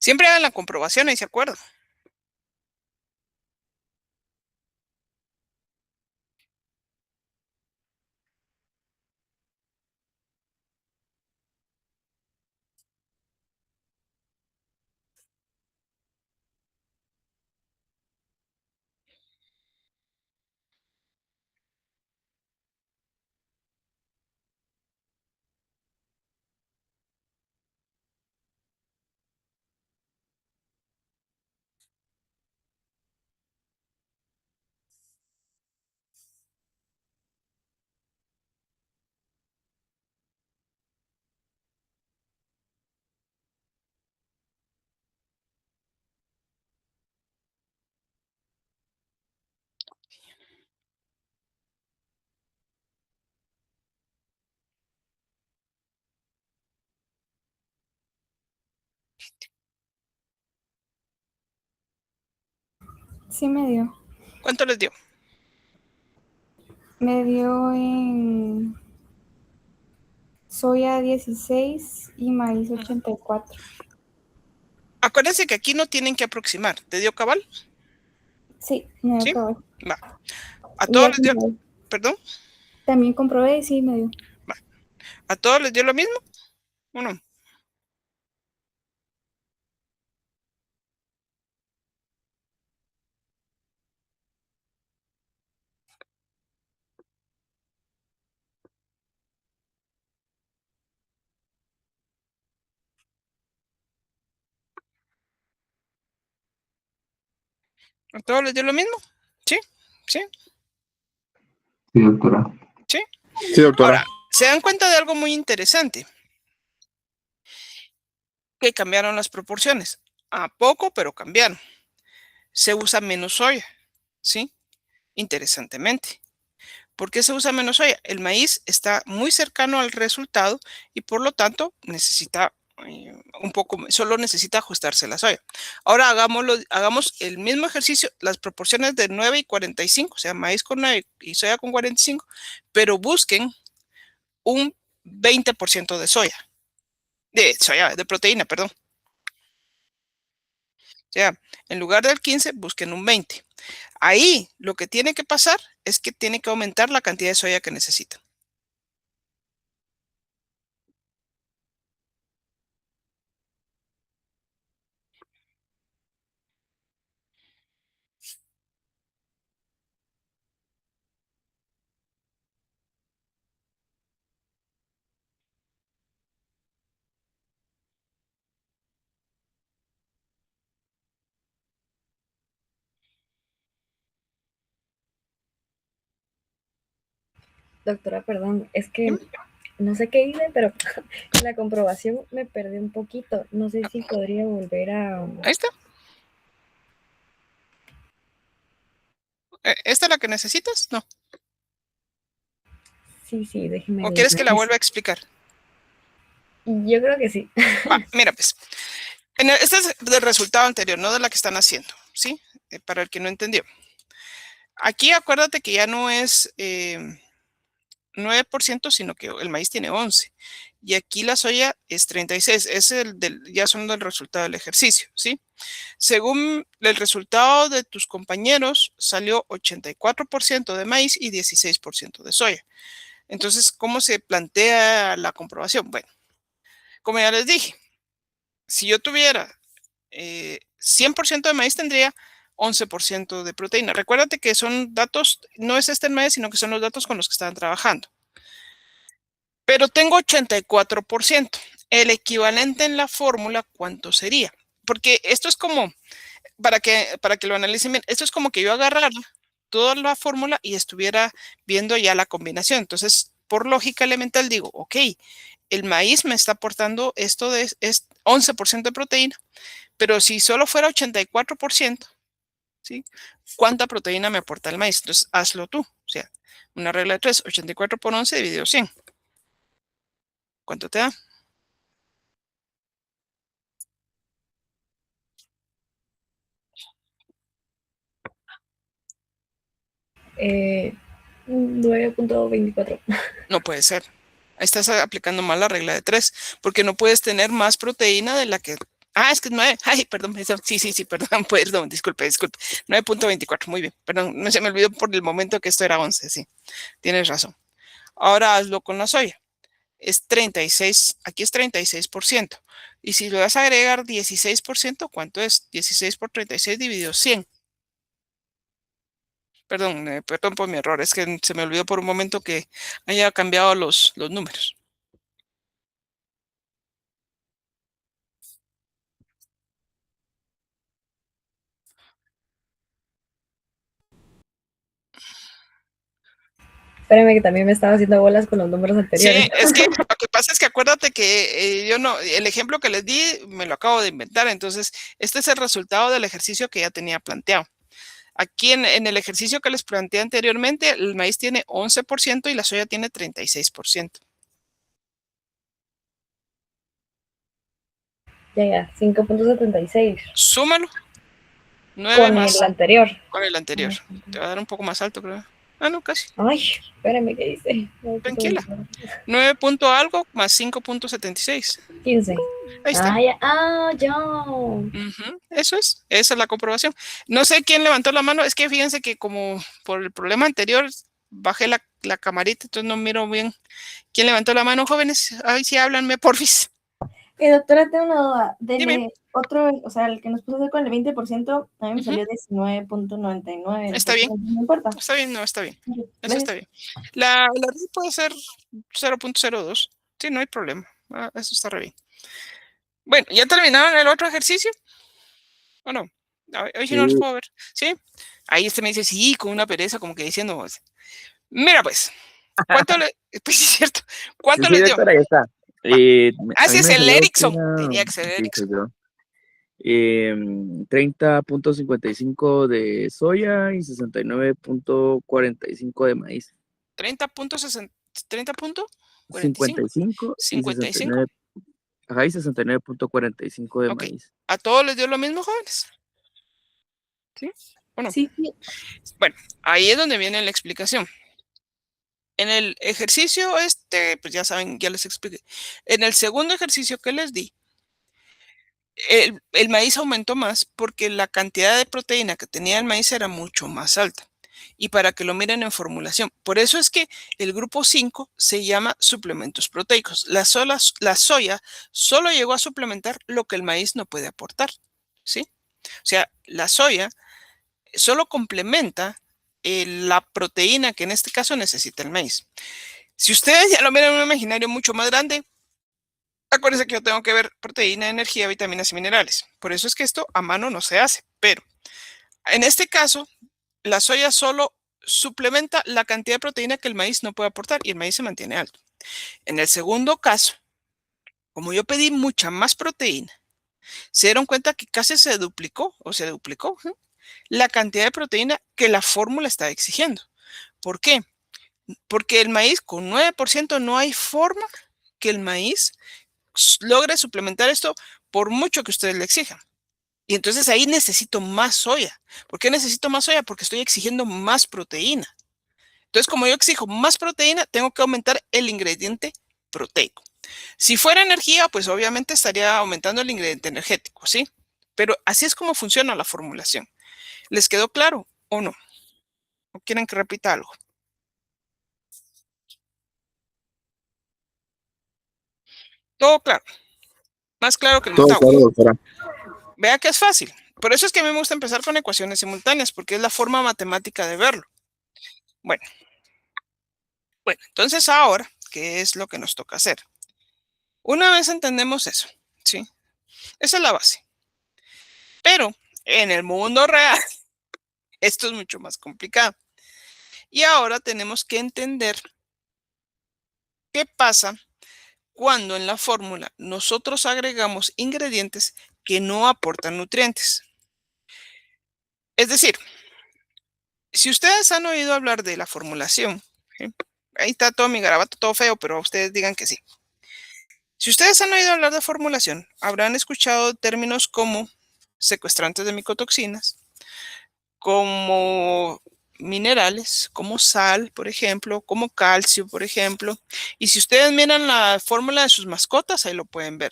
Siempre hagan la comprobación y se acuerdan. Sí me dio. ¿Cuánto les dio? Me dio en soya 16 y maíz 84. Acuérdense que aquí no tienen que aproximar. ¿Te dio cabal? Sí, me dio Sí. cabal. Va. A Y todos ya les dio, comprobé. perdón, También comprobé y sí me dio. va. ¿A todos les dio lo mismo? ¿O no? ¿A todos les dio lo mismo? Sí, sí, Sí, doctora. sí. Sí, doctora. Ahora, se dan cuenta de algo muy interesante, que cambiaron las proporciones. A poco, pero cambiaron. Se usa menos soya, ¿sí? Interesantemente. ¿Por qué se usa menos soya? El maíz está muy cercano al resultado y por lo tanto necesita un poco, solo necesita ajustarse la soya. Ahora hagamos el mismo ejercicio, las proporciones de 9 y 45, o sea, maíz con 9 y soya con 45, pero busquen un 20% de proteína, perdón. O sea, en lugar del 15, busquen un 20. Ahí lo que tiene que pasar es que tiene que aumentar la cantidad de soya que necesitan. Doctora, perdón, es que ¿Sí? no sé qué hice, pero en la comprobación me perdí un poquito. No sé si podría volver a... Ahí está. ¿Esta es la que necesitas? No. Sí, déjeme ¿O ver. quieres que la vuelva a explicar? Yo creo que sí. Va, mira, pues. Este es del resultado anterior, no de la que están haciendo, ¿sí? Para el que no entendió. Aquí acuérdate que ya no es 9%, sino que el maíz tiene 11. Y aquí la soya es 36. Ya son del resultado del ejercicio, ¿sí? Según el resultado de tus compañeros, salió 84% de maíz y 16% de soya. Entonces, ¿cómo se plantea la comprobación? Bueno, como ya les dije, si yo tuviera 100% de maíz, tendría 11% de proteína. Recuérdate que son datos, no es este el maíz, sino que son los datos con los que estaban trabajando. Pero tengo 84%. El equivalente en la fórmula, ¿cuánto sería? Porque esto es como, para que lo analicen bien, esto es como que yo agarrara toda la fórmula y estuviera viendo ya la combinación. Entonces, por lógica elemental, digo, ok, el maíz me está aportando esto es 11% de proteína, pero si solo fuera 84%, ¿sí? ¿Cuánta proteína me aporta el maíz? Entonces, hazlo tú. O sea, una regla de 3, 84 por 11 dividido 100. ¿Cuánto te da? Eh, 9.24. No puede ser. Estás aplicando mal la regla de 3, porque no puedes tener más proteína de la que Ah, es que es 9. Ay, perdón. Sí, perdón, perdón. Disculpe. 9.24. Muy bien. Perdón, no se me olvidó por el momento que esto era 11. Sí, tienes razón. Ahora hazlo con la soya. Es 36, aquí es 36%. Y si le vas a agregar 16%, ¿cuánto es? 16 por 36 dividido 100. Perdón, perdón por mi error. Es que se me olvidó por un momento que haya cambiado los números. Espérame que también me estaba haciendo bolas con los números anteriores. Sí, es que lo que pasa es que acuérdate que yo no, el ejemplo que les di me lo acabo de inventar, entonces este es el resultado del ejercicio que ya tenía planteado. Aquí en el ejercicio que les planteé anteriormente, el maíz tiene 11% y la soya tiene 36%. Ya, 5.76. Súmalo, 9 Con el más anterior. con el anterior. Te va a dar un poco más alto, creo. Ah, no, casi. Ay, espérame, ¿qué dice? Tranquila. 9 punto algo más 5.76. 15. Ahí está. Ya. Eso es, esa es la comprobación. No sé quién levantó la mano, es que fíjense que como por el problema anterior bajé la camarita, entonces no miro bien quién levantó la mano, jóvenes. Ay, sí, háblanme, porfis. Doctora, tengo una duda. Dime. Otro, o sea, el que nos puso a hacer con el 20%, a mí me Ujú. salió 19.99. Está bien. No importa. Está bien, no, está bien. Eso Gracias. está bien. La red puede ser 0.02. Sí, no hay problema. Eso está re bien. Bueno, ¿ya terminaron el otro ejercicio? ¿O no? Hoy sí no los puedo ver. ¿Sí? Ahí me dice, sí, con una pereza, como que diciendo, pues, mira pues, ¿cuánto le, pues sí es cierto, cuánto Sí, les dio? doctora, ya está. A Así mí es me el salió que Ericsson, era, tenía que ser sí, soy Ericsson. yo. 30.55 de soya y 69.45 de maíz. 30.60, 30.45, 55 y 55. 69, ajá, y 69.45 de Ok, maíz. ¿a todos les dio lo mismo, jóvenes? ¿Sí o no? Sí. Bueno, ahí es donde viene la explicación. En el ejercicio pues ya saben, ya les expliqué. En el segundo ejercicio que les di, el maíz aumentó más porque la cantidad de proteína que tenía el maíz era mucho más alta. Y para que lo miren en formulación. Por eso es que el grupo 5 se llama suplementos proteicos. La soya solo llegó a suplementar lo que el maíz no puede aportar. ¿Sí? O sea, la soya solo complementa la proteína que en este caso necesita el maíz. Si ustedes ya lo miran en un imaginario mucho más grande, acuérdense que yo tengo que ver proteína, energía, vitaminas y minerales. Por eso es que esto a mano no se hace. Pero en este caso, la soya solo suplementa la cantidad de proteína que el maíz no puede aportar y el maíz se mantiene alto. En el segundo caso, como yo pedí mucha más proteína, se dieron cuenta que casi se duplicó la cantidad de proteína que la fórmula está exigiendo. ¿Por qué? Porque el maíz con 9% no hay forma que el maíz logre suplementar esto por mucho que ustedes le exijan. Y entonces ahí necesito más soya. ¿Por qué necesito más soya? Porque estoy exigiendo más proteína. Entonces, como yo exijo más proteína, tengo que aumentar el ingrediente proteico. Si fuera energía, pues obviamente estaría aumentando el ingrediente energético, ¿sí? Pero así es como funciona la formulación. ¿Les quedó claro o no? ¿O quieren que repita algo? Todo claro. Más claro que el Todo Motagua. claro, doctora. Vea que es fácil. Por eso es que a mí me gusta empezar con ecuaciones simultáneas, porque es la forma matemática de verlo. Bueno, entonces ahora, ¿qué es lo que nos toca hacer? Una vez entendemos eso, ¿sí? Esa es la base. Pero en el mundo real, esto es mucho más complicado. Y ahora tenemos que entender qué pasa cuando en la fórmula nosotros agregamos ingredientes que no aportan nutrientes. Es decir, si ustedes han oído hablar de la formulación, ¿sí? Ahí está todo mi garabato, todo feo, pero ustedes digan que sí. Si ustedes han oído hablar de formulación, habrán escuchado términos como secuestrantes de micotoxinas, como minerales, como sal, por ejemplo, como calcio, por ejemplo. Y si ustedes miran la fórmula de sus mascotas, ahí lo pueden ver.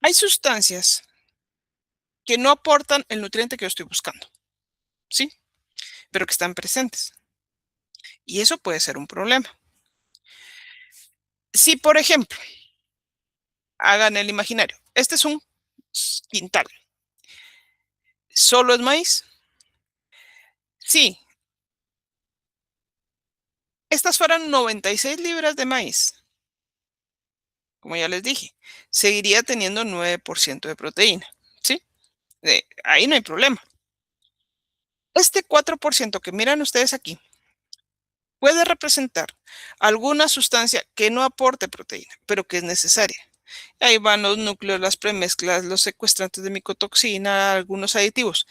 Hay sustancias que no aportan el nutriente que yo estoy buscando, ¿sí? Pero que están presentes. Y eso puede ser un problema. Si, por ejemplo, hagan el imaginario, este es un quintal. ¿Solo es maíz? Sí. Estas fueran 96 libras de maíz. Como ya les dije, seguiría teniendo 9% de proteína, ¿sí? Ahí no hay problema. Este 4% que miran ustedes aquí puede representar alguna sustancia que no aporte proteína, pero que es necesaria. Ahí van los núcleos, las premezclas, los secuestrantes de micotoxina, algunos aditivos.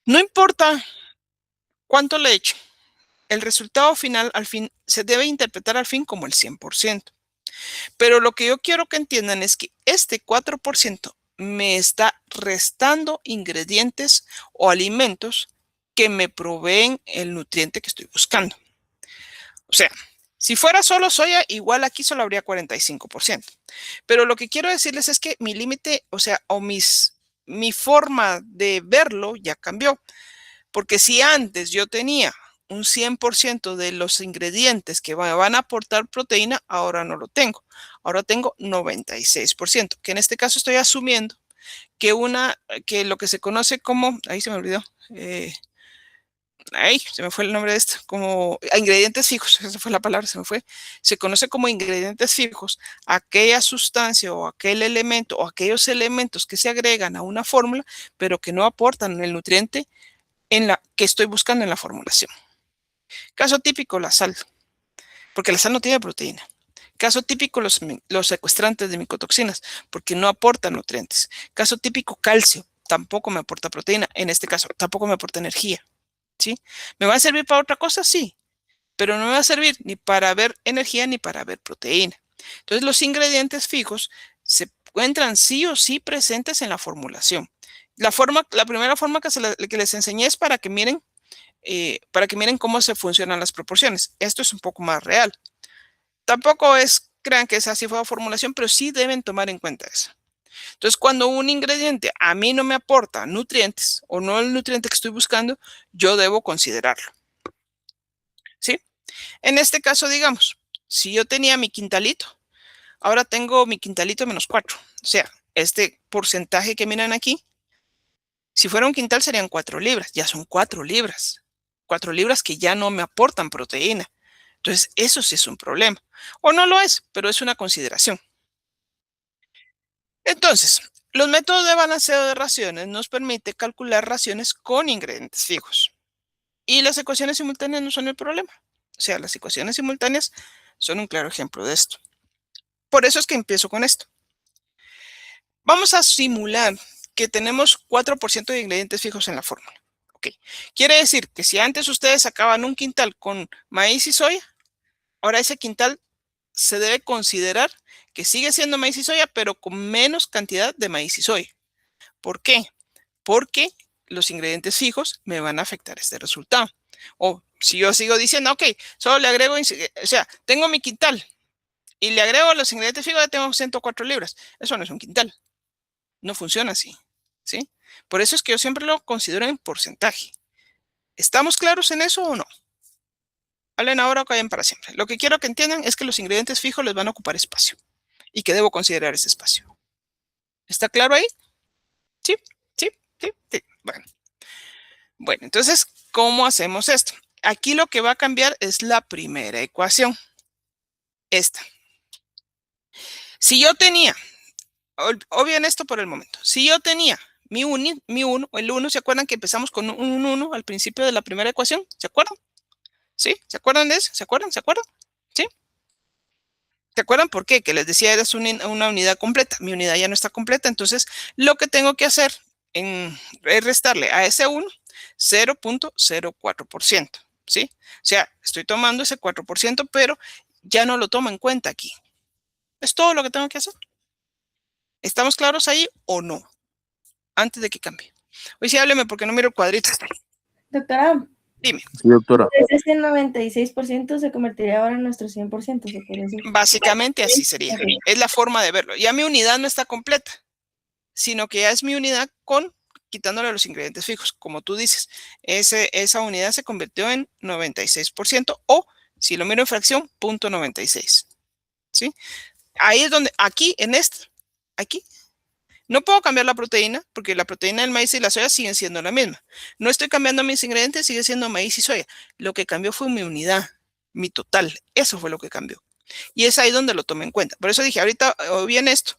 No importa cuánto le eche, el resultado final al fin se debe interpretar al fin como el 100%. Pero lo que yo quiero que entiendan es que este 4% me está restando ingredientes o alimentos que me proveen el nutriente que estoy buscando. O sea, si fuera solo soya, igual aquí solo habría 45%. Pero lo que quiero decirles es que mi límite, o sea, mi forma de verlo ya cambió. Porque si antes yo tenía un 100% de los ingredientes que van a aportar proteína, ahora no lo tengo. Ahora tengo 96%, que en este caso estoy asumiendo que lo que se conoce como, ahí se me olvidó, se me fue el nombre de esto, como ingredientes fijos, esa fue la palabra, se me fue. Se conoce como ingredientes fijos aquella sustancia o aquel elemento o aquellos elementos que se agregan a una fórmula, pero que no aportan el nutriente que estoy buscando en la formulación. Caso típico, la sal, porque la sal no tiene proteína. Caso típico, los secuestrantes de micotoxinas, porque no aportan nutrientes. Caso típico, calcio, tampoco me aporta proteína. En este caso, tampoco me aporta energía. ¿Sí? ¿Me va a servir para otra cosa? Sí, pero no me va a servir ni para ver energía ni para ver proteína. Entonces, los ingredientes fijos se encuentran sí o sí presentes en la formulación. La primera forma que les enseñé es para que miren cómo se funcionan las proporciones. Esto es un poco más real. Tampoco crean que esa sí fue la formulación, pero sí deben tomar en cuenta eso. Entonces, cuando un ingrediente a mí no me aporta nutrientes o no el nutriente que estoy buscando, yo debo considerarlo. ¿Sí? En este caso, digamos, si yo tenía mi quintalito, ahora tengo mi quintalito menos 4. O sea, este porcentaje que miran aquí, si fuera un quintal serían 4 libras, ya son 4 libras. 4 libras que ya no me aportan proteína. Entonces, eso sí es un problema. O no lo es, pero es una consideración. Entonces, los métodos de balanceo de raciones nos permiten calcular raciones con ingredientes fijos. Y las ecuaciones simultáneas no son el problema. O sea, las ecuaciones simultáneas son un claro ejemplo de esto. Por eso es que empiezo con esto. Vamos a simular que tenemos 4% de ingredientes fijos en la fórmula. Ok. Quiere decir que si antes ustedes sacaban un quintal con maíz y soya, ahora ese quintal se debe considerar que sigue siendo maíz y soya, pero con menos cantidad de maíz y soya. ¿Por qué? Porque los ingredientes fijos me van a afectar este resultado. O si yo sigo diciendo, ok, solo le agrego, o sea, tengo mi quintal y le agrego los ingredientes fijos, ya tengo 104 libras. Eso no es un quintal. No funciona así, ¿sí? Por eso es que yo siempre lo considero en porcentaje. ¿Estamos claros en eso o no? Hablen ahora o callen para siempre. Lo que quiero que entiendan es que los ingredientes fijos les van a ocupar espacio y que debo considerar ese espacio. ¿Está claro ahí? Sí, sí, sí, sí. Bueno, entonces, ¿cómo hacemos esto? Aquí lo que va a cambiar es la primera ecuación. Esta. Si yo tenía, obvien esto por el momento, si yo tenía el 1, ¿se acuerdan que empezamos con un 1 al principio de la primera ecuación? ¿Se acuerdan? ¿Sí? ¿Se acuerdan de eso? ¿Se acuerdan? ¿Se acuerdan? ¿Sí? ¿Se acuerdan por qué? Que les decía, es una unidad completa. Mi unidad ya no está completa, entonces lo que tengo que hacer es restarle a ese 1 0.04%, ¿sí? O sea, estoy tomando ese 4%, pero ya no lo tomo en cuenta aquí. Es todo lo que tengo que hacer. ¿Estamos claros ahí o no? Antes de que cambie. Hoy sí hábleme porque no miro el cuadrito. Doctora, Dime. Sí, doctora. Entonces, este 96% se convertiría ahora en nuestro 100%, se puede decir. Básicamente así sería. Ok. Es la forma de verlo. Ya mi unidad no está completa, sino que ya es mi unidad quitándole los ingredientes fijos. Como tú dices, esa unidad se convirtió en 96% o, si lo miro en fracción, 0.96. ¿Sí? Ahí es donde, aquí, en esto, aquí, no puedo cambiar la proteína porque la proteína del maíz y la soya siguen siendo la misma. No estoy cambiando mis ingredientes, sigue siendo maíz y soya. Lo que cambió fue mi unidad, mi total. Eso fue lo que cambió. Y es ahí donde lo tomé en cuenta. Por eso dije, ahorita o bien esto,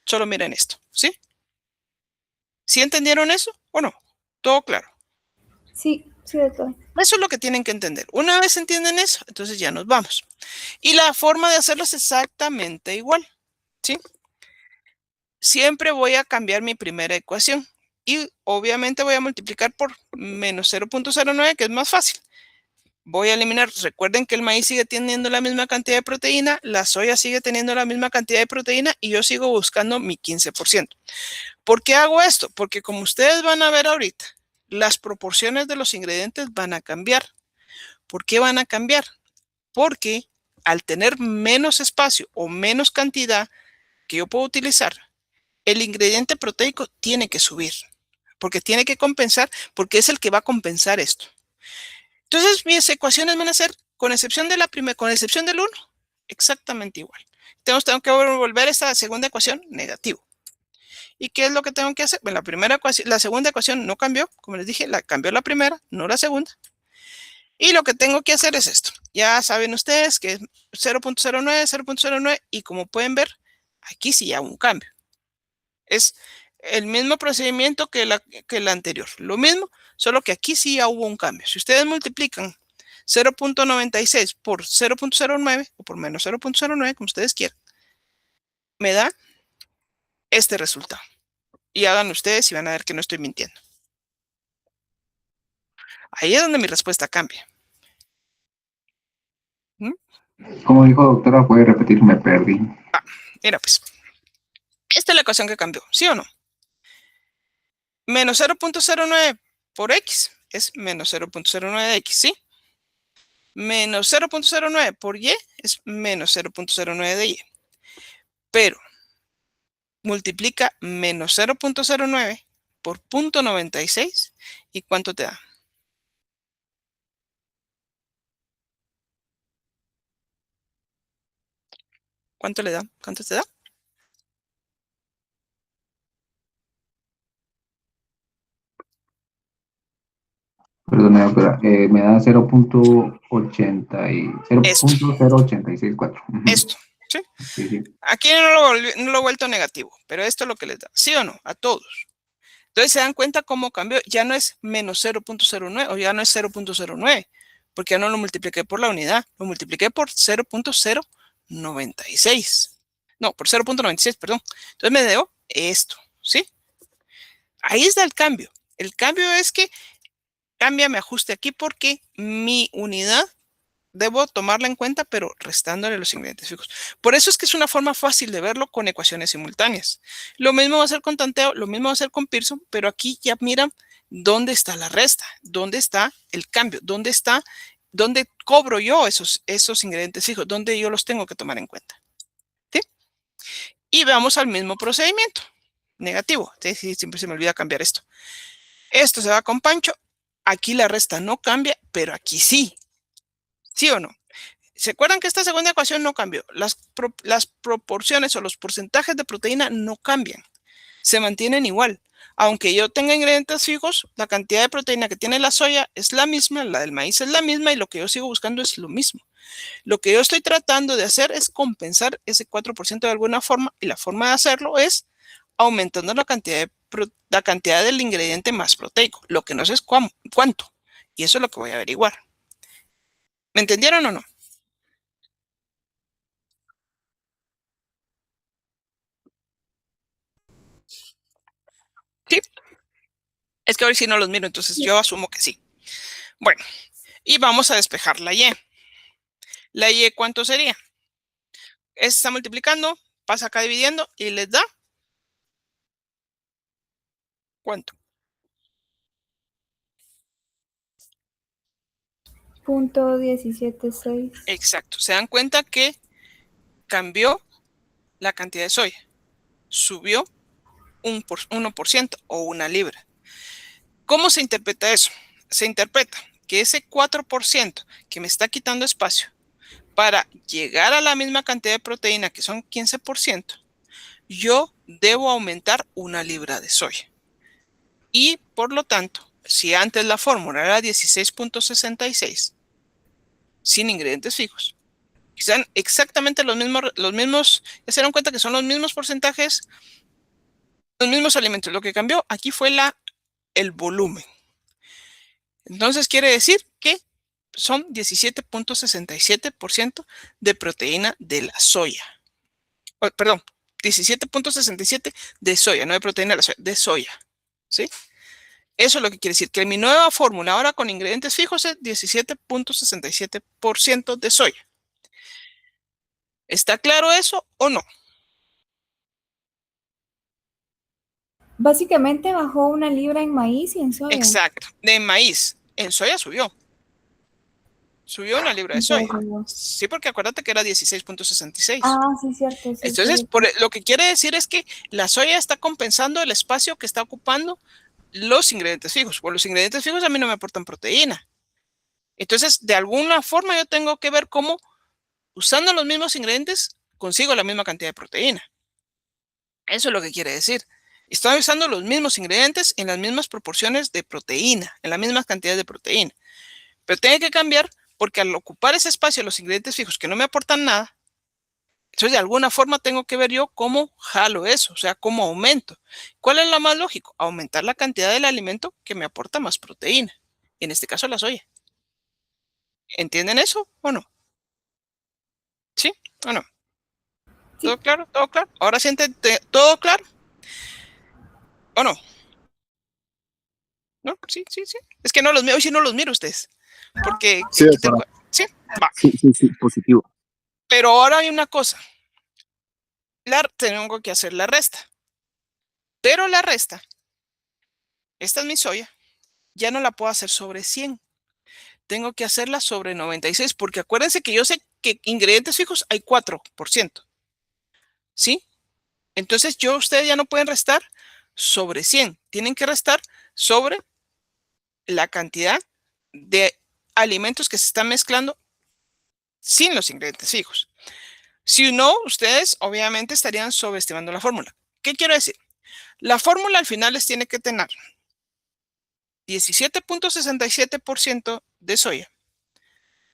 solo miren esto, ¿sí? ¿Sí entendieron eso o no? Todo claro. Sí, sí, doctor. Eso es lo que tienen que entender. Una vez entienden eso, entonces ya nos vamos. Y la forma de hacerlo es exactamente igual, ¿sí? Siempre voy a cambiar mi primera ecuación y obviamente voy a multiplicar por menos 0.09, que es más fácil. Voy a eliminar, recuerden que el maíz sigue teniendo la misma cantidad de proteína, la soya sigue teniendo la misma cantidad de proteína y yo sigo buscando mi 15%. ¿Por qué hago esto? Porque como ustedes van a ver ahorita, las proporciones de los ingredientes van a cambiar. ¿Por qué van a cambiar? Porque al tener menos espacio o menos cantidad que yo puedo utilizar, el ingrediente proteico tiene que subir, porque tiene que compensar, porque es el que va a compensar esto. Entonces, mis ecuaciones van a ser, con excepción de la primera, con excepción del 1, exactamente igual. Tengo que volver esta segunda ecuación negativo. ¿Y qué es lo que tengo que hacer? Bueno, la segunda ecuación no cambió, como les dije, cambió la primera, no la segunda. Y lo que tengo que hacer es esto. Ya saben ustedes que es 0.09, 0.09, y como pueden ver, aquí sí hago un cambio. Es el mismo procedimiento que la anterior. Lo mismo, solo que aquí sí ya hubo un cambio. Si ustedes multiplican 0.96 por 0.09 o por menos 0.09, como ustedes quieran, me da este resultado. Y hagan ustedes y van a ver que no estoy mintiendo. Ahí es donde mi respuesta cambia. ¿Mm? Como dijo doctora, puede repetir, me perdí. Mira, pues, esta es la ecuación que cambió, ¿sí o no? Menos 0.09 por x es menos 0.09 de x, ¿sí? Menos 0.09 por y es menos 0.09 de y. Pero multiplica menos 0.09 por 0.96 y ¿cuánto te da? ¿Cuánto le da? ¿Cuánto te da? Perdón, doctora, me da 0.08664. Esto, ¿sí? Sí, sí. Aquí no lo he vuelto negativo, pero esto es lo que les da, ¿sí o no? A todos. Entonces se dan cuenta cómo cambió. Ya no es menos 0.09 o ya no es 0.09, porque ya no lo multipliqué por la unidad, lo multipliqué por 0.096. No, por 0.96, perdón. Entonces me dio esto, ¿sí? Ahí está el cambio. El cambio es que cambia mi ajuste aquí porque mi unidad debo tomarla en cuenta, pero restándole los ingredientes fijos. Por eso es que es una forma fácil de verlo con ecuaciones simultáneas. Lo mismo va a ser con tanteo, lo mismo va a ser con Pearson, pero aquí ya miran dónde está la resta, dónde está el cambio, dónde cobro yo esos ingredientes fijos, dónde yo los tengo que tomar en cuenta. ¿Sí? Y vamos al mismo procedimiento. Negativo. ¿Sí? Siempre se me olvida cambiar esto. Esto se va con Pancho. Aquí la resta no cambia, pero aquí sí. ¿Sí o no? ¿Se acuerdan que esta segunda ecuación no cambió? Las proporciones o los porcentajes de proteína no cambian. Se mantienen igual. Aunque yo tenga ingredientes fijos, la cantidad de proteína que tiene la soya es la misma, la del maíz es la misma y lo que yo sigo buscando es lo mismo. Lo que yo estoy tratando de hacer es compensar ese 4% de alguna forma y la forma de hacerlo es aumentando la cantidad del ingrediente más proteico. Lo que no sé es cuánto. Y eso es lo que voy a averiguar. ¿Me entendieron o no? Sí. Es que ahora sí no los miro, entonces yo asumo que sí. Bueno, y vamos a despejar la y. La y, ¿cuánto sería? Está multiplicando, pasa acá dividiendo y les da ¿cuánto? .176. Exacto. Se dan cuenta que cambió la cantidad de soya. Subió 1% o 1 libra. ¿Cómo se interpreta eso? Se interpreta que ese 4% que me está quitando espacio para llegar a la misma cantidad de proteína, que son 15%, yo debo aumentar 1 libra de soya. Y por lo tanto, si antes la fórmula era 16.66, sin ingredientes fijos, sean exactamente los mismos, ya se dieron cuenta que son los mismos porcentajes, los mismos alimentos. Lo que cambió aquí fue el volumen. Entonces quiere decir que son 17.67% de proteína de la soya. Perdón, 17.67 de soya, no de proteína de la soya, de soya. ¿Sí? Eso es lo que quiere decir, que mi nueva fórmula ahora con ingredientes fijos es 17.67% de soya. ¿Está claro eso o no? Básicamente bajó 1 libra en maíz y en soya. Exacto, de maíz. En soya subió. Subió 1 libra de soya. Sí, porque acuérdate que era 16.66. Ah, sí, cierto. Sí, Entonces, sí. lo que quiere decir es que la soya está compensando el espacio que está ocupando los ingredientes fijos. Pues los ingredientes fijos a mí no me aportan proteína. Entonces, de alguna forma yo tengo que ver cómo, usando los mismos ingredientes, consigo la misma cantidad de proteína. Eso es lo que quiere decir. Estoy usando los mismos ingredientes en las mismas proporciones de proteína, en las mismas cantidades de proteína. Pero tiene que cambiar porque al ocupar ese espacio los ingredientes fijos que no me aportan nada, entonces de alguna forma tengo que ver yo cómo jalo eso, o sea, cómo aumento. ¿Cuál es lo más lógico? Aumentar la cantidad del alimento que me aporta más proteína. En este caso la soya. ¿Entienden eso o no? ¿Sí o no? Sí. ¿Todo claro? ¿Todo claro? ¿Ahora sienten todo claro? ¿O no? ¿No? Sí, sí, sí. Es que no los miro, hoy sí no los miro ustedes. Porque Sí, aquí tengo. ¿Sí? Va. Sí, positivo. Pero ahora hay una cosa. Tengo que hacer la resta. Pero la resta, esta es mi soya, ya no la puedo hacer sobre 100. Tengo que hacerla sobre 96, porque acuérdense que yo sé que ingredientes fijos hay 4%. ¿Sí? Entonces ustedes ya no pueden restar sobre 100. Tienen que restar sobre la cantidad de alimentos que se están mezclando sin los ingredientes fijos. Si no, ustedes obviamente estarían subestimando la fórmula. ¿Qué quiero decir? La fórmula al final les tiene que tener 17.67% de soya.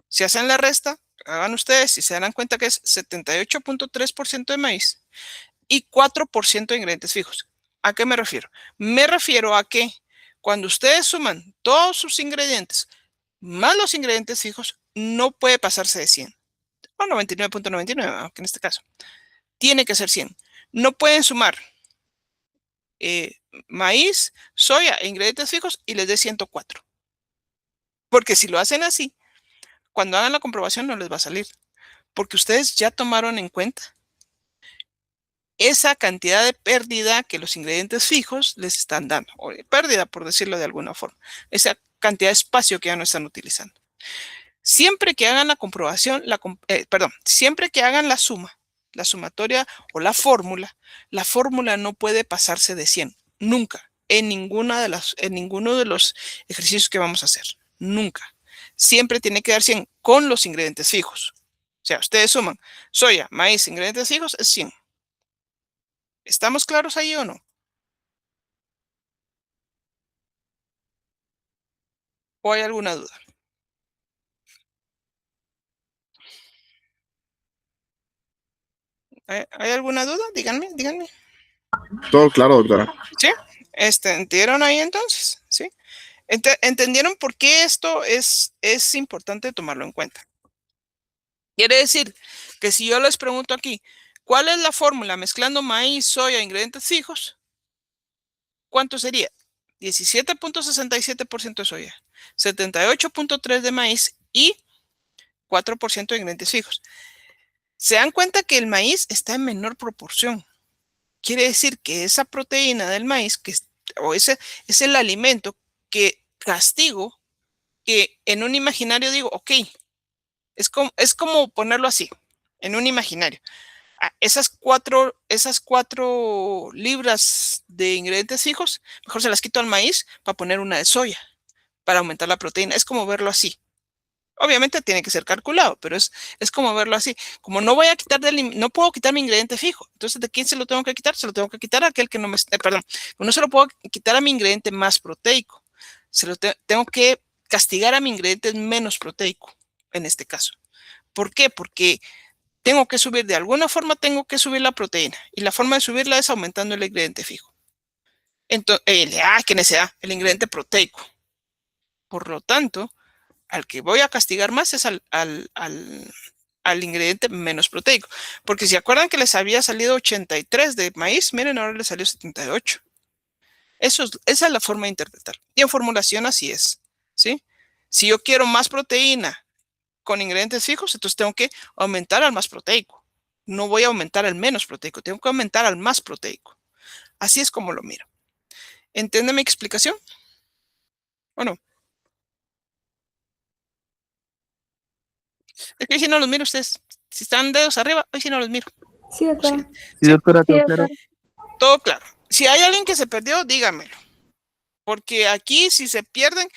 Si hacen la resta, hagan ustedes y se darán cuenta que es 78.3% de maíz y 4% de ingredientes fijos. ¿A qué me refiero? Me refiero a que cuando ustedes suman todos sus ingredientes más los ingredientes fijos, no puede pasarse de 100. O 99.99, aunque en este caso. Tiene que ser 100. No pueden sumar maíz, soya e ingredientes fijos y les dé 104. Porque si lo hacen así, cuando hagan la comprobación no les va a salir. Porque ustedes ya tomaron en cuenta esa cantidad de pérdida que los ingredientes fijos les están dando. O de pérdida, por decirlo de alguna forma. Esa cantidad de espacio que ya no están utilizando. Siempre que hagan la comprobación, siempre que hagan la suma, la sumatoria o la fórmula no puede pasarse de 100. Nunca. En ninguno de los ejercicios que vamos a hacer. Nunca. Siempre tiene que dar 100 con los ingredientes fijos. O sea, ustedes suman soya, maíz, ingredientes fijos, es 100. ¿Estamos claros ahí o no? ¿O hay alguna duda? ¿Hay alguna duda? Díganme. Todo claro, doctora. ¿Sí? ¿Entendieron ahí entonces? ¿Sí? ¿Entendieron por qué esto es importante tomarlo en cuenta? Quiere decir que si yo les pregunto aquí, ¿cuál es la fórmula mezclando maíz, soya, ingredientes fijos? ¿Cuánto sería? 17.67% de soya, 78.3% de maíz y 4% de ingredientes fijos. Se dan cuenta que el maíz está en menor proporción. Quiere decir que esa proteína del maíz, ese es el alimento que castigo que en un imaginario digo, ok, es como ponerlo así, en un imaginario. Esas cuatro libras de ingredientes fijos, mejor se las quito al maíz para poner una de soya, para aumentar la proteína. Es como verlo así. Obviamente tiene que ser calculado, pero es como verlo así. Como no voy a quitar no puedo quitar mi ingrediente fijo. Entonces, ¿de quién se lo tengo que quitar? Se lo tengo que quitar a aquel que no me, perdón, no se lo puedo quitar a mi ingrediente más proteico. Tengo que castigar a mi ingrediente menos proteico, en este caso. ¿Por qué? Porque tengo que subir, de alguna forma tengo que subir la proteína. Y la forma de subirla es aumentando el ingrediente fijo. Entonces, ¿qué necesidad? El ingrediente proteico. Por lo tanto, al que voy a castigar más es al ingrediente menos proteico. Porque si acuerdan que les había salido 83 de maíz, miren, ahora les salió 78. Esa es la forma de interpretar. Y en formulación así es, ¿sí? Si yo quiero más proteína con ingredientes fijos, entonces tengo que aumentar al más proteico. No voy a aumentar al menos proteico, tengo que aumentar al más proteico. Así es como lo miro. ¿Entiende mi explicación? ¿O no? Es que hoy si no los miro ustedes. Si están dedos arriba, hoy si no los miro. Sí, doctora. Sí, doctora, Sí, todo doctora. claro. Todo claro. Si hay alguien que se perdió, dígamelo. Porque aquí, si se pierden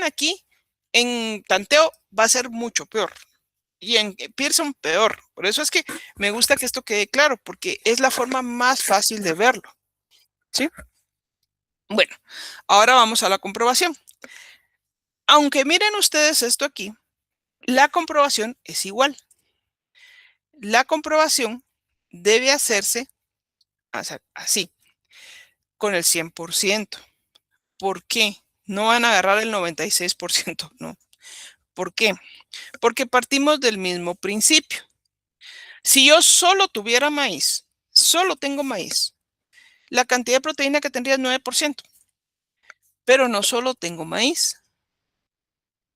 aquí, en tanteo va a ser mucho peor. Y en Pearson peor. Por eso es que me gusta que esto quede claro, porque es la forma más fácil de verlo. ¿Sí? Bueno, ahora vamos a la comprobación. Aunque miren ustedes esto aquí, la comprobación es igual. La comprobación debe hacerse así, con el 100%. ¿Por qué? No van a agarrar el 96%, no. ¿Por qué? Porque partimos del mismo principio. Si yo solo tuviera maíz, solo tengo maíz, la cantidad de proteína que tendría es 9%. Pero no solo tengo maíz.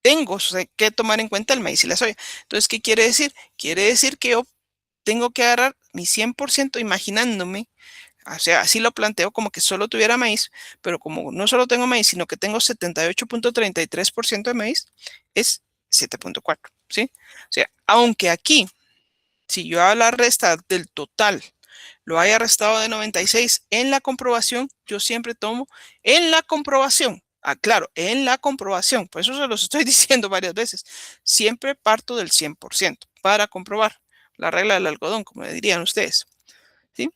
Tengo que tomar en cuenta el maíz y la soya. Entonces, ¿qué quiere decir? Quiere decir que yo tengo que agarrar mi 100% imaginándome, o sea, así lo planteo como que solo tuviera maíz, pero como no solo tengo maíz, sino que tengo 78.33% de maíz, es 7.4, ¿sí? O sea, aunque aquí, si yo a la resta del total lo haya restado de 96 en la comprobación, yo siempre tomo en la comprobación. Claro, en la comprobación, por eso se los estoy diciendo varias veces, siempre parto del 100% para comprobar la regla del algodón, como le dirían ustedes. ¿Sí?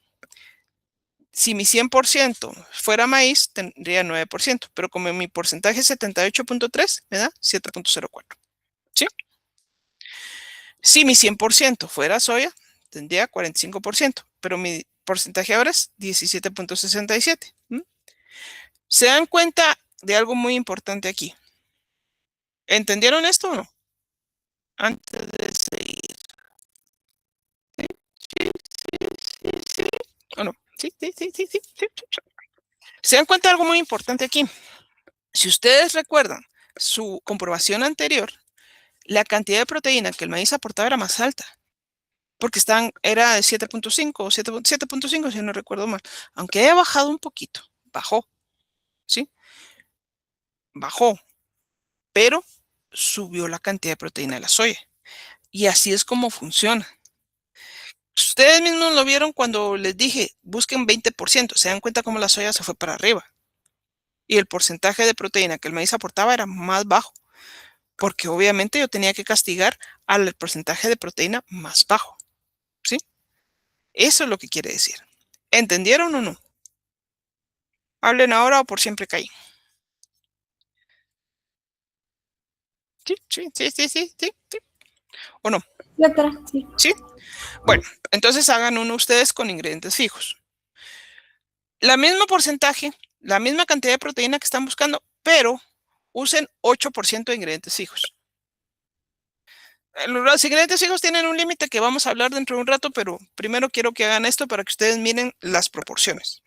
Si mi 100% fuera maíz, tendría 9%, pero como mi porcentaje es 78.3, me da 7.04. ¿Sí? Si mi 100% fuera soya, tendría 45%, pero mi porcentaje ahora es 17.67. ¿Se dan cuenta de algo muy importante aquí? ¿Entendieron esto o no? Antes de seguir. ¿Sí? ¿Sí? ¿O no? ¿Sí? ¿Se dan cuenta de algo muy importante aquí? Si ustedes recuerdan su comprobación anterior, la cantidad de proteína que el maíz aportaba era más alta, porque era de 7.5 o 7.5 si no recuerdo mal. Aunque haya bajado un poquito, bajó, ¿sí? Bajó, pero subió la cantidad de proteína de la soya. Y así es como funciona. Ustedes mismos lo vieron cuando les dije, busquen 20%. Se dan cuenta cómo la soya se fue para arriba. Y el porcentaje de proteína que el maíz aportaba era más bajo. Porque obviamente yo tenía que castigar al porcentaje de proteína más bajo. ¿Sí? Eso es lo que quiere decir. ¿Entendieron o no? Hablen ahora o por siempre caí. Sí. ¿O no? Doctora, sí. ¿Sí? Bueno, entonces hagan uno ustedes con ingredientes fijos. La misma porcentaje, la misma cantidad de proteína que están buscando, pero usen 8% de ingredientes fijos. Los ingredientes fijos tienen un límite que vamos a hablar dentro de un rato, pero primero quiero que hagan esto para que ustedes miren las proporciones.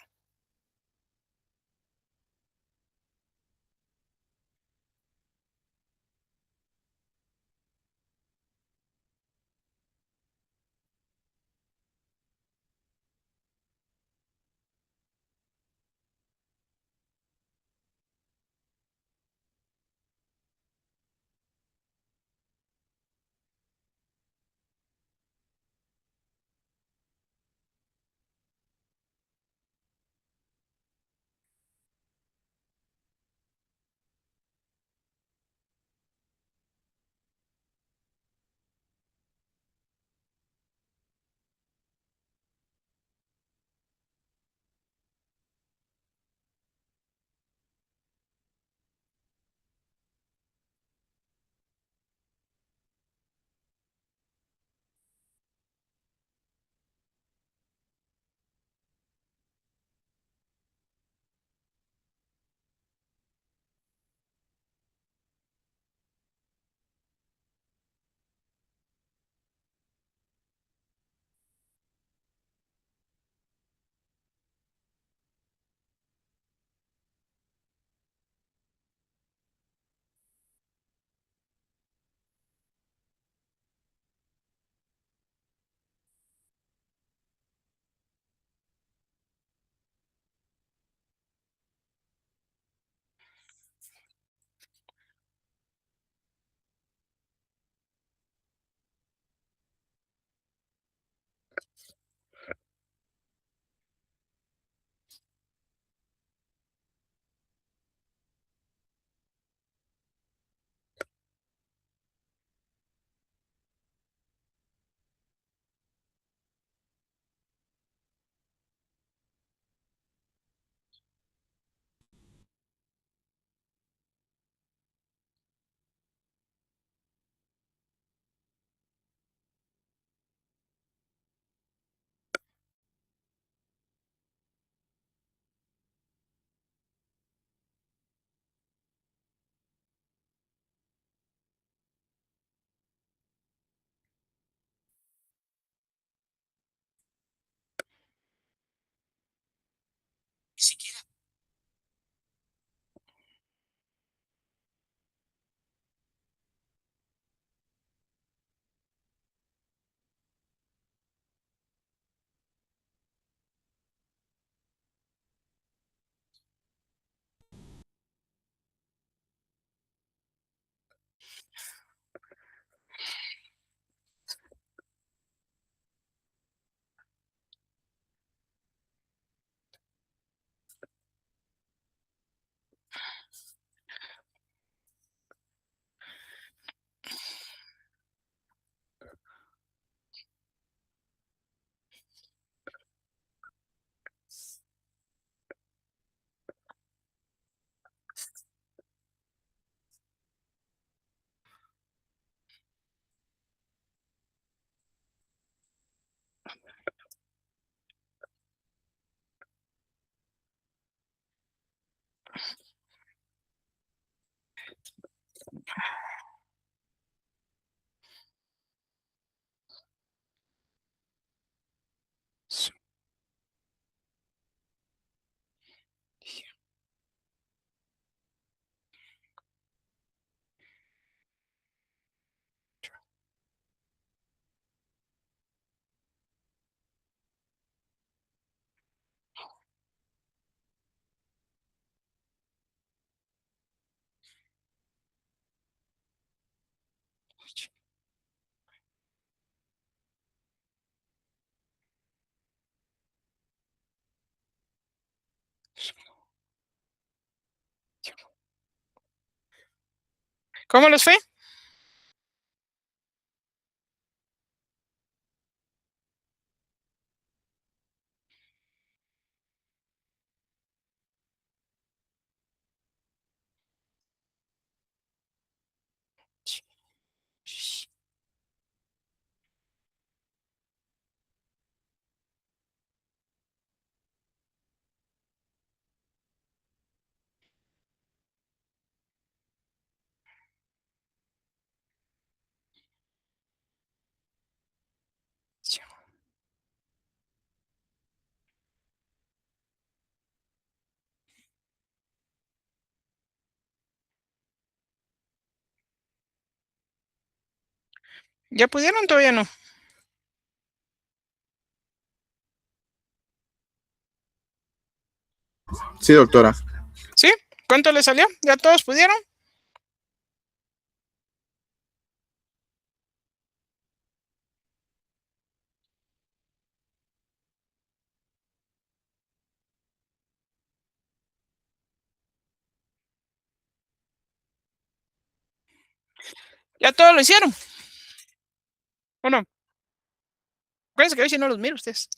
¿Cómo les fue? ¿Ya pudieron? Todavía no. Sí, doctora. ¿Sí? ¿Cuánto les salió? ¿Ya todos pudieron? ¿Ya todos lo hicieron? ¿O no? Acuérdense que hoy si no los miro ustedes.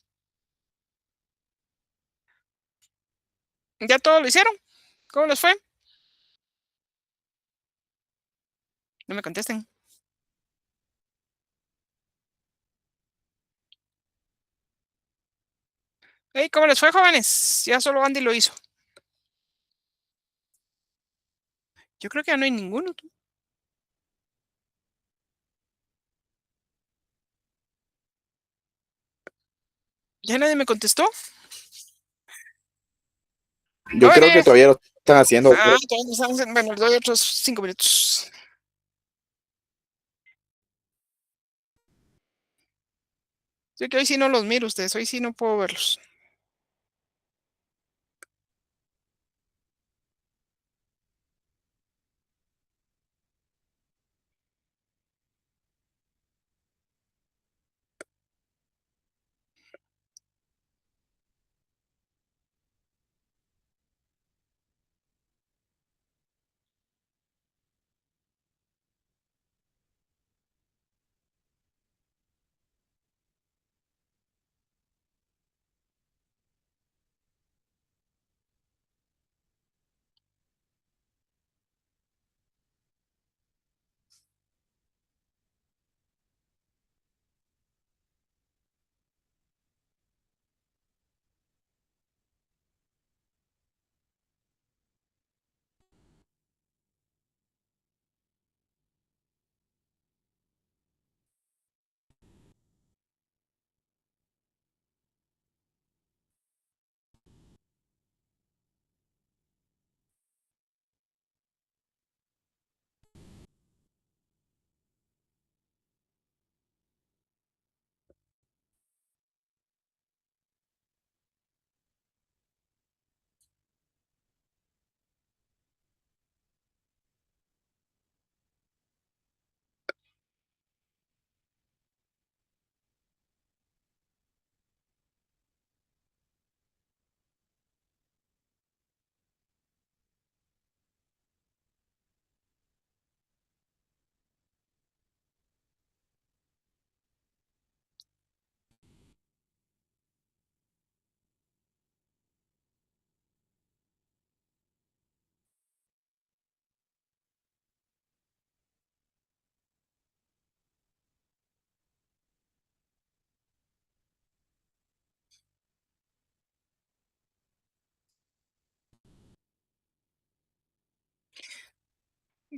¿Ya todos lo hicieron? ¿Cómo les fue? No me contesten. Hey, ¿cómo les fue, jóvenes? Ya solo Andy lo hizo. Yo creo que ya no hay ninguno. ¿Ya nadie me contestó? Yo creo que ¡Jóvenes! todavía lo están haciendo, Ah, doctora. todavía no estamos bueno, les doy otros 5 minutos. Yo que hoy sí no los miro ustedes, hoy sí no puedo verlos.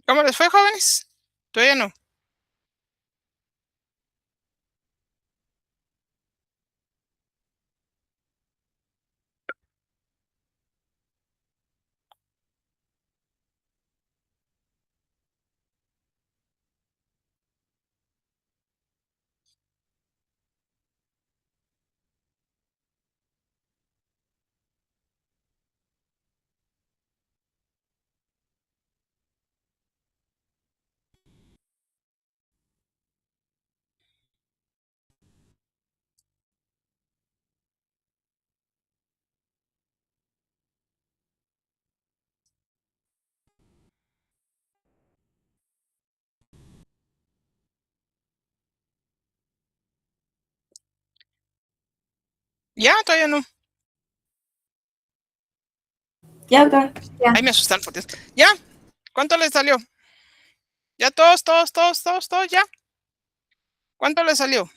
¿Cómo les fue, jóvenes? Todavía no. Ya, todavía no. Ya, doctora. Ay, me asustaron, por Dios. Ya, ¿cuánto les salió? Ya todos, ya. ¿Cuánto les salió?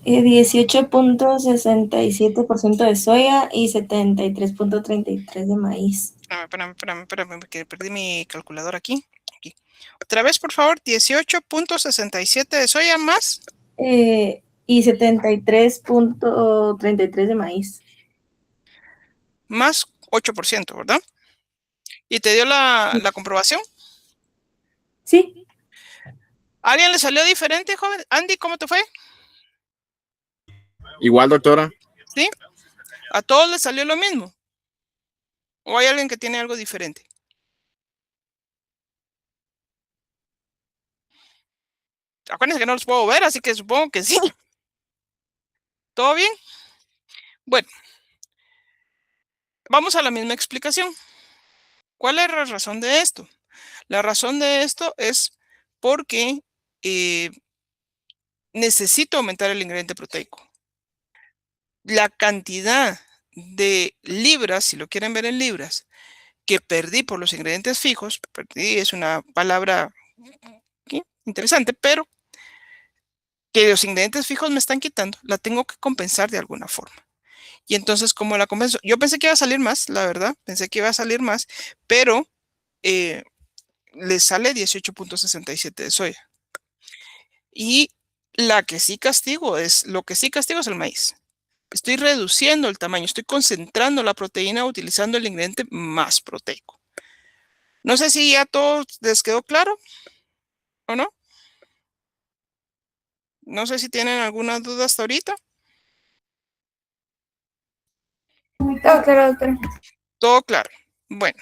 Eh, 18.67% de soya y 73.33% de maíz. Espérame, que perdí mi calculadora aquí. Otra vez, por favor, 18.67 de soya más. Y 73.33% de maíz. Más 8%, ¿verdad? ¿Y te dio la comprobación? Sí. ¿A alguien le salió diferente, joven? Andy, ¿cómo te fue? Igual, doctora. ¿Sí? ¿A todos les salió lo mismo? ¿O hay alguien que tiene algo diferente? Acuérdense que no los puedo ver, así que supongo que sí. ¿Todo bien? Bueno, vamos a la misma explicación. ¿Cuál es la razón de esto? La razón de esto es porque necesito aumentar el ingrediente proteico. La cantidad de libras, si lo quieren ver en libras, que perdí por los ingredientes fijos, perdí es una palabra interesante, pero que los ingredientes fijos me están quitando, la tengo que compensar de alguna forma. Y entonces, ¿cómo la compenso? Yo pensé que iba a salir más, la verdad, pensé que iba a salir más, pero le sale 18.67 de soya. Y lo que sí castigo es el maíz. Estoy reduciendo el tamaño, estoy concentrando la proteína utilizando el ingrediente más proteico. No sé si ya todo les quedó claro o no. No sé si tienen alguna duda hasta ahorita. Todo claro, doctora. Todo claro. Bueno,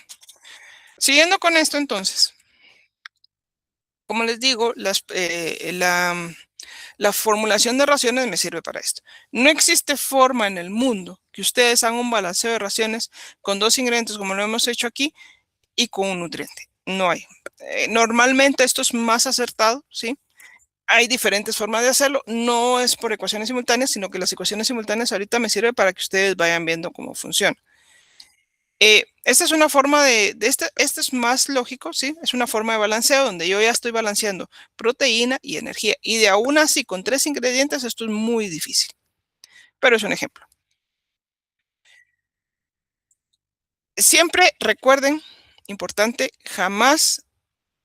siguiendo con esto entonces. Como les digo, la formulación de raciones me sirve para esto. No existe forma en el mundo que ustedes hagan un balanceo de raciones con dos ingredientes como lo hemos hecho aquí y con un nutriente. No hay. Normalmente esto es más acertado, ¿sí? Hay diferentes formas de hacerlo. No es por ecuaciones simultáneas, sino que las ecuaciones simultáneas ahorita me sirven para que ustedes vayan viendo cómo funciona. Esta es una forma este es más lógico, ¿sí? Es una forma de balanceo donde yo ya estoy balanceando proteína y energía. Y de aún así, con 3 ingredientes, esto es muy difícil. Pero es un ejemplo. Siempre recuerden, importante, jamás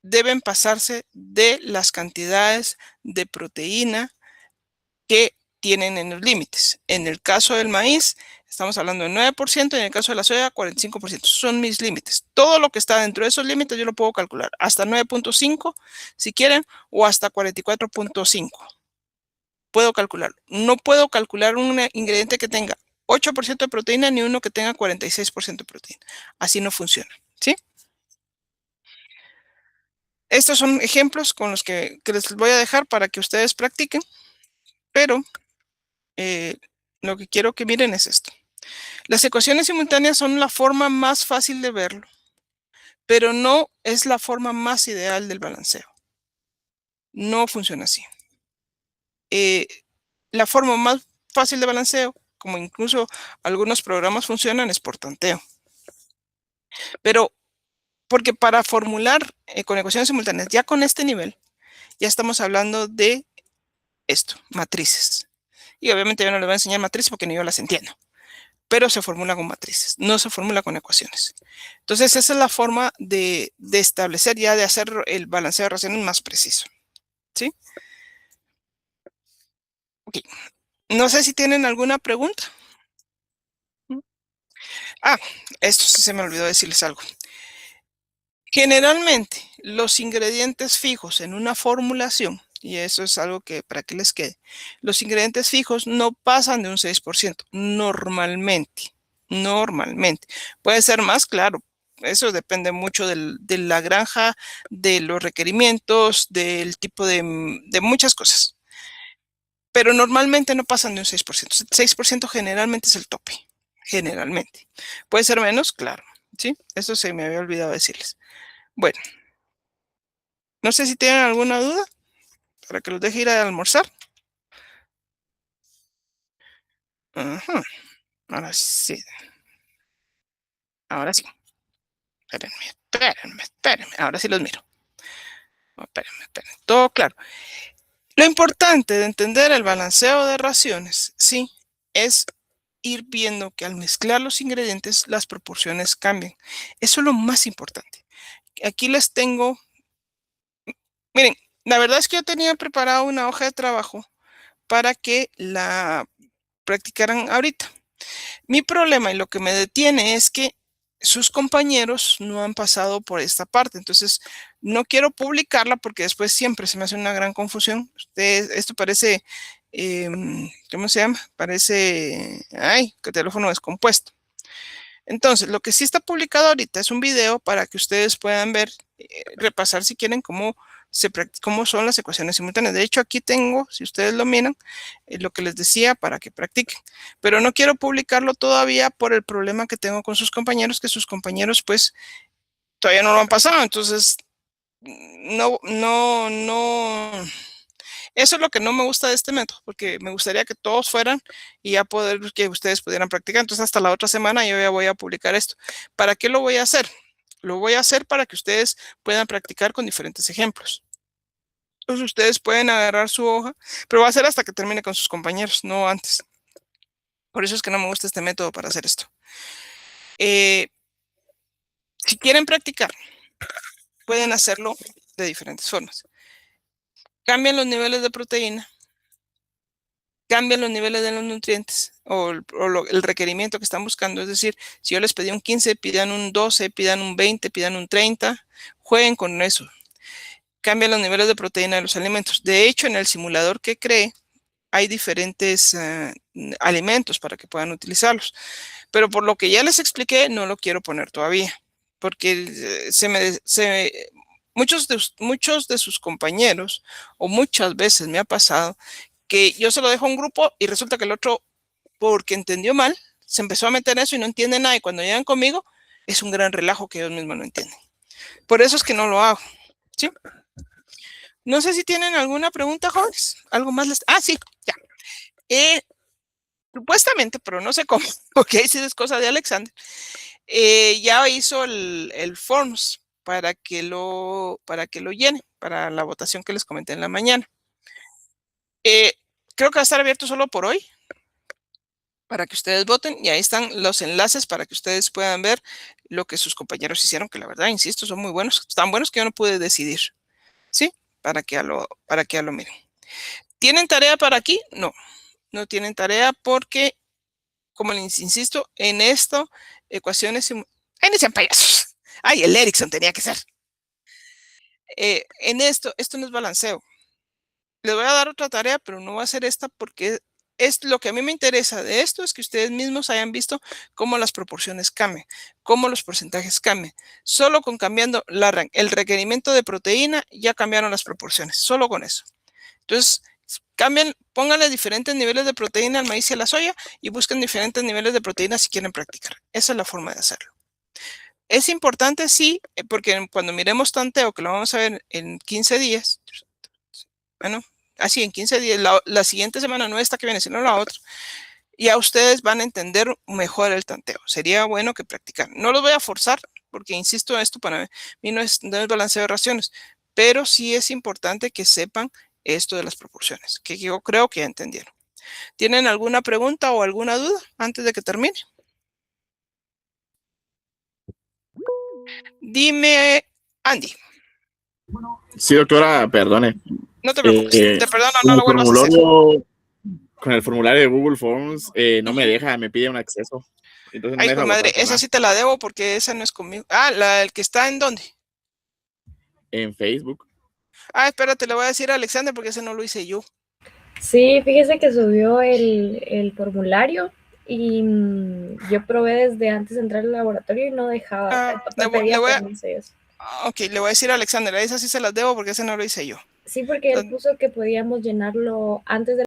deben pasarse de las cantidades de proteína que tienen en los límites. En el caso del maíz, estamos hablando del 9%, y en el caso de la soya, 45%. Son mis límites. Todo lo que está dentro de esos límites yo lo puedo calcular. Hasta 9.5 si quieren, o hasta 44.5. Puedo calcularlo. No puedo calcular un ingrediente que tenga 8% de proteína ni uno que tenga 46% de proteína. Así no funciona, ¿sí? Estos son ejemplos con los que les voy a dejar para que ustedes practiquen, pero lo que quiero que miren es esto. Las ecuaciones simultáneas son la forma más fácil de verlo, pero no es la forma más ideal del balanceo. No funciona así. La forma más fácil de balanceo, como incluso algunos programas funcionan, es por tanteo. Pero porque para formular con ecuaciones simultáneas, ya con este nivel, ya estamos hablando de esto, matrices. Y obviamente yo no les voy a enseñar matrices porque ni yo las entiendo. pero se formula con matrices, no se formula con ecuaciones. Entonces, esa es la forma de establecer ya, de hacer el balanceo de raciones más preciso. ¿Sí? Ok. No sé si tienen alguna pregunta. Esto sí se me olvidó decirles algo. Generalmente, los ingredientes fijos en una formulación, y eso es algo que para que les quede, los ingredientes fijos no pasan de un 6%, normalmente. Puede ser más, claro, eso depende mucho de la granja, de los requerimientos, del tipo de muchas cosas. Pero normalmente no pasan de un 6%. 6% generalmente es el tope, generalmente. Puede ser menos, claro, ¿sí? Eso se me había olvidado decirles. Bueno, no sé si tienen alguna duda para que los deje ir a almorzar. Ajá. Ahora sí. Ahora sí. Espérenme. Ahora sí los miro. Espérenme. Todo claro. Lo importante de entender el balanceo de raciones, sí, es ir viendo que al mezclar los ingredientes, las proporciones cambian. Eso es lo más importante. Aquí les tengo, miren, la verdad es que yo tenía preparado una hoja de trabajo para que la practicaran ahorita. Mi problema y lo que me detiene es que sus compañeros no han pasado por esta parte. Entonces, no quiero publicarla porque después siempre se me hace una gran confusión. Esto parece, ¿cómo se llama? Parece, que teléfono descompuesto. Entonces, lo que sí está publicado ahorita es un video para que ustedes puedan ver, repasar si quieren cómo son las ecuaciones simultáneas. De hecho, aquí tengo, si ustedes lo miran, lo que les decía para que practiquen. Pero no quiero publicarlo todavía por el problema que tengo con sus compañeros, que sus compañeros pues todavía no lo han pasado. Entonces, no. Eso es lo que no me gusta de este método, porque me gustaría que todos fueran y ya poder que ustedes pudieran practicar. Entonces, hasta la otra semana yo ya voy a publicar esto. ¿Para qué lo voy a hacer? Lo voy a hacer para que ustedes puedan practicar con diferentes ejemplos. Entonces, ustedes pueden agarrar su hoja, pero va a ser hasta que termine con sus compañeros, no antes. Por eso es que no me gusta este método para hacer esto. Si quieren practicar, pueden hacerlo de diferentes formas. Cambian los niveles de proteína, cambian los niveles de los nutrientes o el requerimiento que están buscando. Es decir, si yo les pedí un 15, pidan un 12, pidan un 20, pidan un 30, jueguen con eso. Cambian los niveles de proteína de los alimentos. De hecho, en el simulador que creé, hay diferentes alimentos para que puedan utilizarlos. Pero por lo que ya les expliqué, no lo quiero poner todavía, porque muchos de sus compañeros, o muchas veces me ha pasado, que yo se lo dejo a un grupo y resulta que el otro, porque entendió mal, se empezó a meter en eso y no entiende nada. Y cuando llegan conmigo, es un gran relajo que ellos mismos no entienden. Por eso es que no lo hago. ¿Sí? No sé si tienen alguna pregunta, jóvenes. ¿Algo más les...? Sí, ya. Supuestamente, pero no sé cómo, porque sí es cosa de Alexander, ya hizo el forms para que lo llene, para la votación que les comenté en la mañana. Creo que va a estar abierto solo por hoy, para que ustedes voten, y ahí están los enlaces para que ustedes puedan ver lo que sus compañeros hicieron, que la verdad, insisto, son muy buenos, tan buenos que yo no pude decidir, ¿sí? Para que ya lo miren. ¿Tienen tarea para aquí? No tienen tarea porque, como les insisto, en esto, ecuaciones... ¡Ay, no sean payasos! ¡Ay, el Erickson tenía que ser! En esto no es balanceo. Les voy a dar otra tarea, pero no va a ser esta porque es lo que a mí me interesa de esto, es que ustedes mismos hayan visto cómo las proporciones cambian, cómo los porcentajes cambian. Solo con cambiando el requerimiento de proteína, ya cambiaron las proporciones, solo con eso. Entonces, pónganle diferentes niveles de proteína al maíz y a la soya y busquen diferentes niveles de proteína si quieren practicar. Esa es la forma de hacerlo. Es importante, sí, porque cuando miremos tanteo, que lo vamos a ver en 15 días, bueno, así en 15 días, la siguiente semana, no esta que viene, sino la otra, ya ustedes van a entender mejor el tanteo. Sería bueno que practicaran. No los voy a forzar, porque insisto, esto para mí no es balanceo de raciones, pero sí es importante que sepan esto de las proporciones, que yo creo que ya entendieron. ¿Tienen alguna pregunta o alguna duda antes de que termine? Dime, Andy. Sí, doctora, perdone. No te preocupes, te perdono, con no el lo vuelvas a hacer. Con el formulario de Google Forms no me deja, me pide un acceso. Entonces no Ay, me deja madre, votar esa sí te la debo porque esa no es conmigo. Ah, el que está en dónde. en Facebook. Ah, espérate, le voy a decir a Alexander porque ese no lo hice yo. Sí, fíjese que subió el formulario y yo probé desde antes de entrar al laboratorio y no dejaba. Pedía permiso y eso. Ok, le voy a decir a Alexander, a esa sí se las debo porque ese no lo hice yo. Sí, porque él puso que podíamos llenarlo antes de